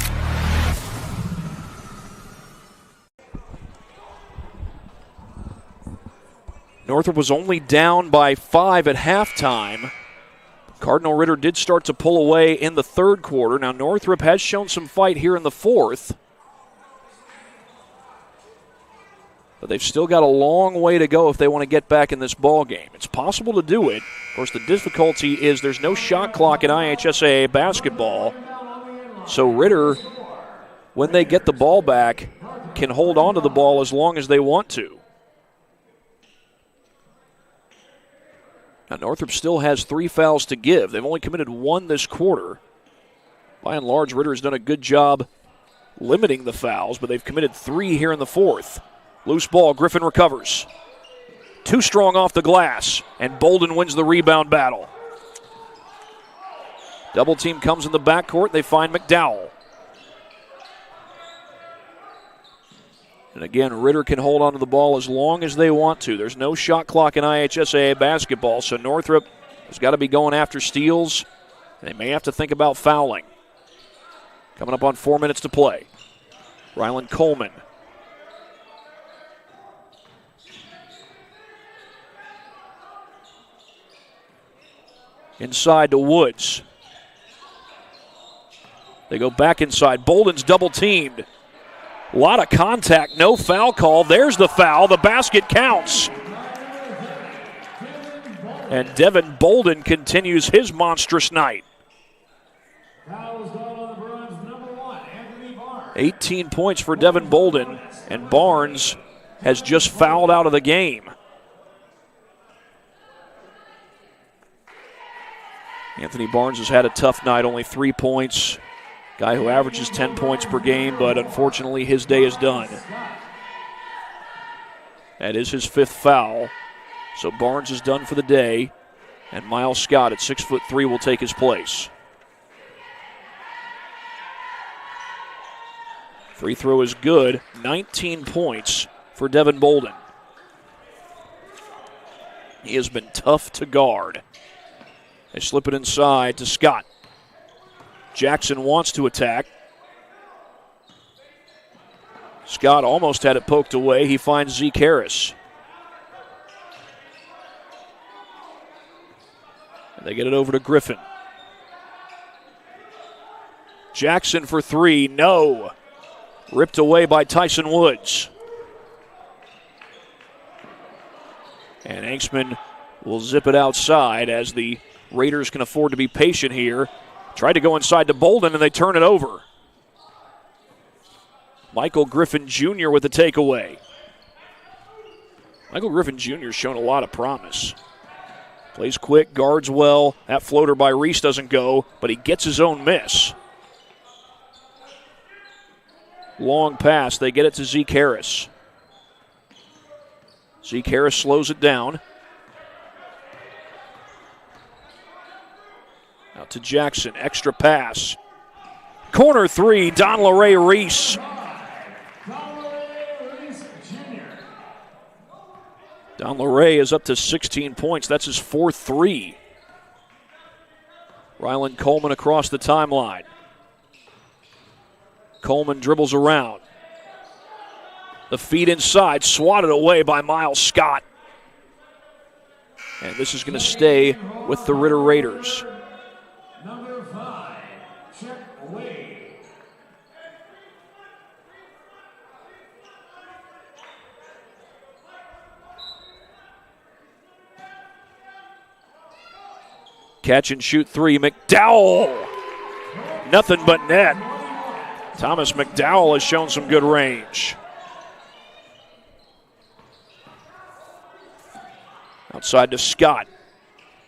K: Northrop was only down by 5 at halftime. Cardinal Ritter did start to pull away in the third quarter. Now Northrop has shown some fight here in the fourth. But they've still got a long way to go if they want to get back in this ball game. It's possible to do it. Of course, the difficulty is there's no shot clock in IHSAA basketball. So Ritter, when they get the ball back, can hold on to the ball as long as they want to. Now, Northrop still has 3 fouls to give. They've only committed 1 this quarter. By and large, Ritter has done a good job limiting the fouls, but they've committed 3 here in the fourth. Loose ball, Griffin recovers. Too strong off the glass, and Bolden wins the rebound battle. Double team comes in the backcourt. They find McDowell. And again, Ritter can hold on to the ball as long as they want to. There's no shot clock in IHSAA basketball, so Northrop has got to be going after steals. They may have to think about fouling. Coming up on 4 minutes to play. Ryland Coleman. Inside to Woods. They go back inside. Bolden's double teamed. A lot of contact, no foul call. There's the foul. The basket counts. And Devin Bolden continues his monstrous night. 18 points for Devin Bolden, and Barnes has just fouled out of the game. Anthony Barnes has had a tough night, only 3 points. Guy who averages 10 points per game, but unfortunately his day is done. That is his 5th foul. So Barnes is done for the day, and Miles Scott at 6'3" will take his place. Free throw is good. 19 points for Devin Bolden. He has been tough to guard. They slip it inside to Scott. Jackson wants to attack. Scott almost had it poked away. He finds Zeke Harris. And they get it over to Griffin. Jackson for 3. No. Ripped away by Tyson Woods. And Anksman will zip it outside as the Raiders can afford to be patient here. Tried to go inside to Bolden, and they turn it over. Michael Griffin Jr. with the takeaway. Michael Griffin Jr. has shown a lot of promise. Plays quick, guards well. That floater by Reese doesn't go, but he gets his own miss. Long pass. They get it to Zeke Harris. Zeke Harris slows it down. Out to Jackson. Extra pass. Corner 3. Don LeRae Reese. Don LeRae is up to 16 points. That's his 4th 3. Ryland Coleman across the timeline. Coleman dribbles around. The feed inside, swatted away by Miles Scott. And this is going to stay with the Ritter Raiders.
L: Number 5, check away.
K: Catch and shoot 3. McDowell. Nothing but net. Thomas McDowell has shown some good range. Outside to Scott.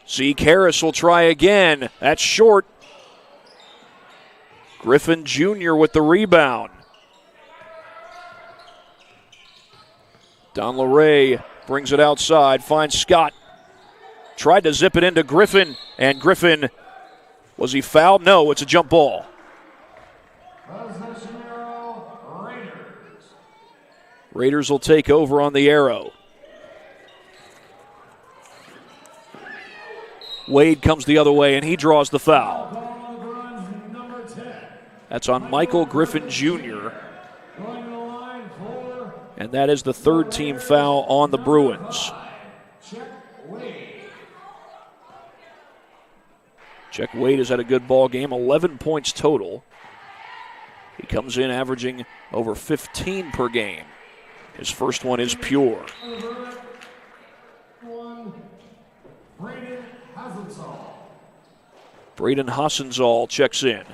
K: Zeke Harris will try again. That's short. Griffin Jr. with the rebound. Don LeRae Brings it outside, finds Scott. Tried to zip it into Griffin, and Griffin, was he fouled? No, it's a jump ball. Raiders will take over on the arrow. Wade comes the other way, and he draws the foul. That's on Michael Griffin Jr., and that is the third team foul on the Bruins. Check Wade has had a good ball game, 11 points total. He comes in averaging over 15 per game. His first one is pure. Braden Hassenzall checks in.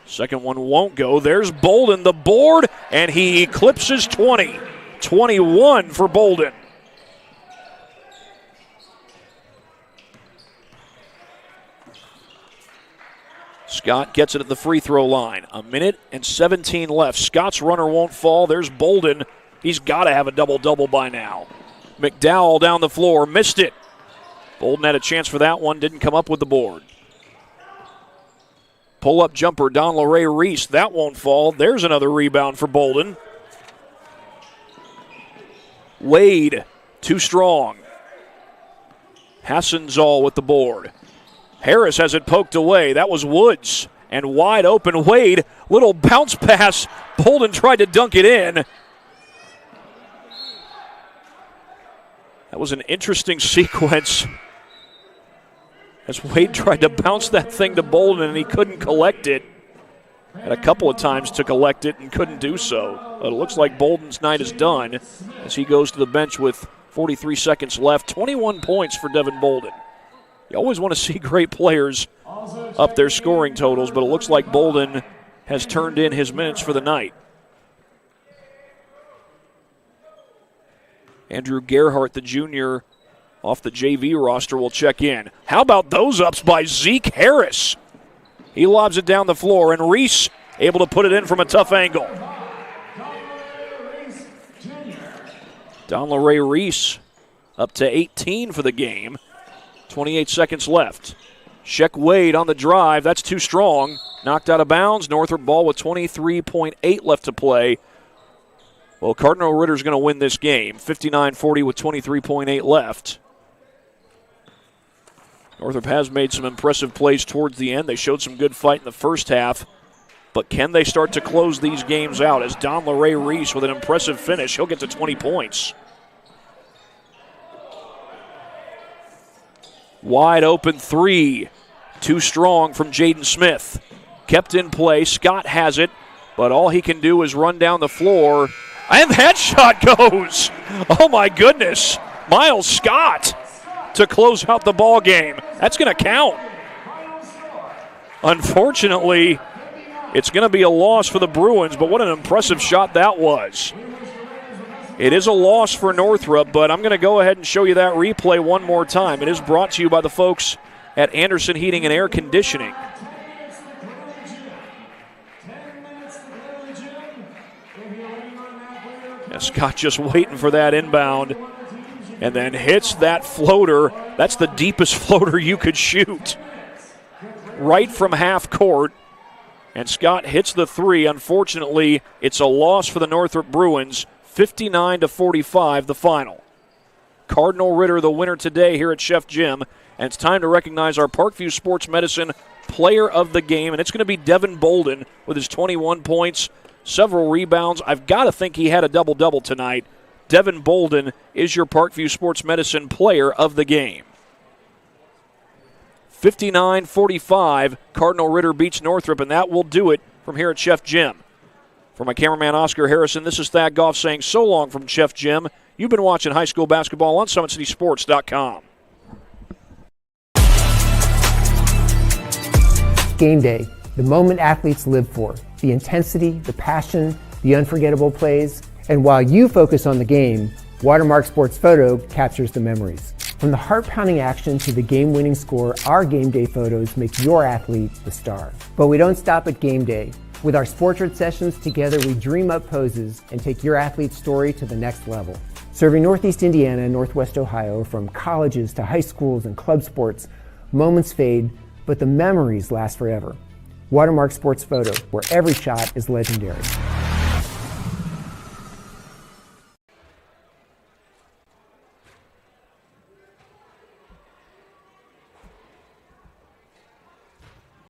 K: Second one won't go. There's Bolden, the board, and he eclipses 20. 21 for Bolden. Scott gets it at the free throw line. 1:17 left. Scott's runner won't fall. There's Bolden. He's got to have a double-double by now. McDowell down the floor, missed it. Bolden had a chance for that one, didn't come up with the board. Pull-up jumper, Don LeRae Reese. That won't fall. There's another rebound for Bolden. Wade, too strong. Hassenzall with the board. Harris has it poked away. That was Woods. And wide open Wade. Little bounce pass. Bolden tried to dunk it in. That was an interesting sequence as Wade tried to bounce that thing to Bolden and he couldn't collect it. Had a couple of times to collect it and couldn't do so. But it looks like Bolden's night is done as he goes to the bench with 43 seconds left. 21 points for Devin Bolden. You always want to see great players up their scoring totals, but it looks like Bolden has turned in his minutes for the night. Andrew Gerhardt, the junior, off the JV roster, will check in. How about those ups by Zeke Harris? He lobs it down the floor, and Reese able to put it in from a tough angle. Don LeRae Reese up to 18 for the game. 28 seconds left. Sheck Wade on the drive. That's too strong. Knocked out of bounds. Northrop ball with 23.8 left to play. Well, Cardinal Ritter's going to win this game. 59-40 with 23.8 left. Northrop has made some impressive plays towards the end. They showed some good fight in the first half. But can they start to close these games out? As Don LeRae Reese with an impressive finish, he'll get to 20 points. Wide open three. Too strong from Jaden Smith. Kept in play. Scott has it, but all he can do is run down the floor. And that shot goes. Oh, my goodness. Miles Scott to close out the ball game. That's going to count. Unfortunately, it's going to be a loss for the Bruins, but what an impressive shot that was. It is a loss for Northrop, but I'm going to go ahead and show you that replay one more time. It is brought to you by the folks at Anderson Heating and Air Conditioning. Yeah, Scott just waiting for that inbound and then hits that floater. That's the deepest floater you could shoot. Right from half court. And Scott hits the three. Unfortunately, it's a loss for the Northrop Bruins. 59-45, the final. Cardinal Ritter, the winner today here at Chef Jim. And it's time to recognize our Parkview Sports Medicine player of the game. And it's going to be Devin Bolden with his 21 points, several rebounds. I've got to think he had a double-double tonight. Devin Bolden is your Parkview Sports Medicine player of the game. 59-45, Cardinal Ritter beats Northrop, and that will do it from here at Chef Jim. For my cameraman, Oscar Harrison, this is Thad Goff saying so long from Chef Jim. You've been watching high school basketball on SummitCitySports.com.
F: Game day, the moment athletes live for, the intensity, the passion, the unforgettable plays. And while you focus on the game, Watermark Sports Photo captures the memories. From the heart-pounding action to the game-winning score, our game day photos make your athlete the star. But we don't stop at game day. With our Sportrait sessions, together we dream up poses and take your athlete's story to the next level. Serving Northeast Indiana and Northwest Ohio, from colleges to high schools and club sports, moments fade, but the memories last forever. Watermark Sports Photo, where every shot is legendary.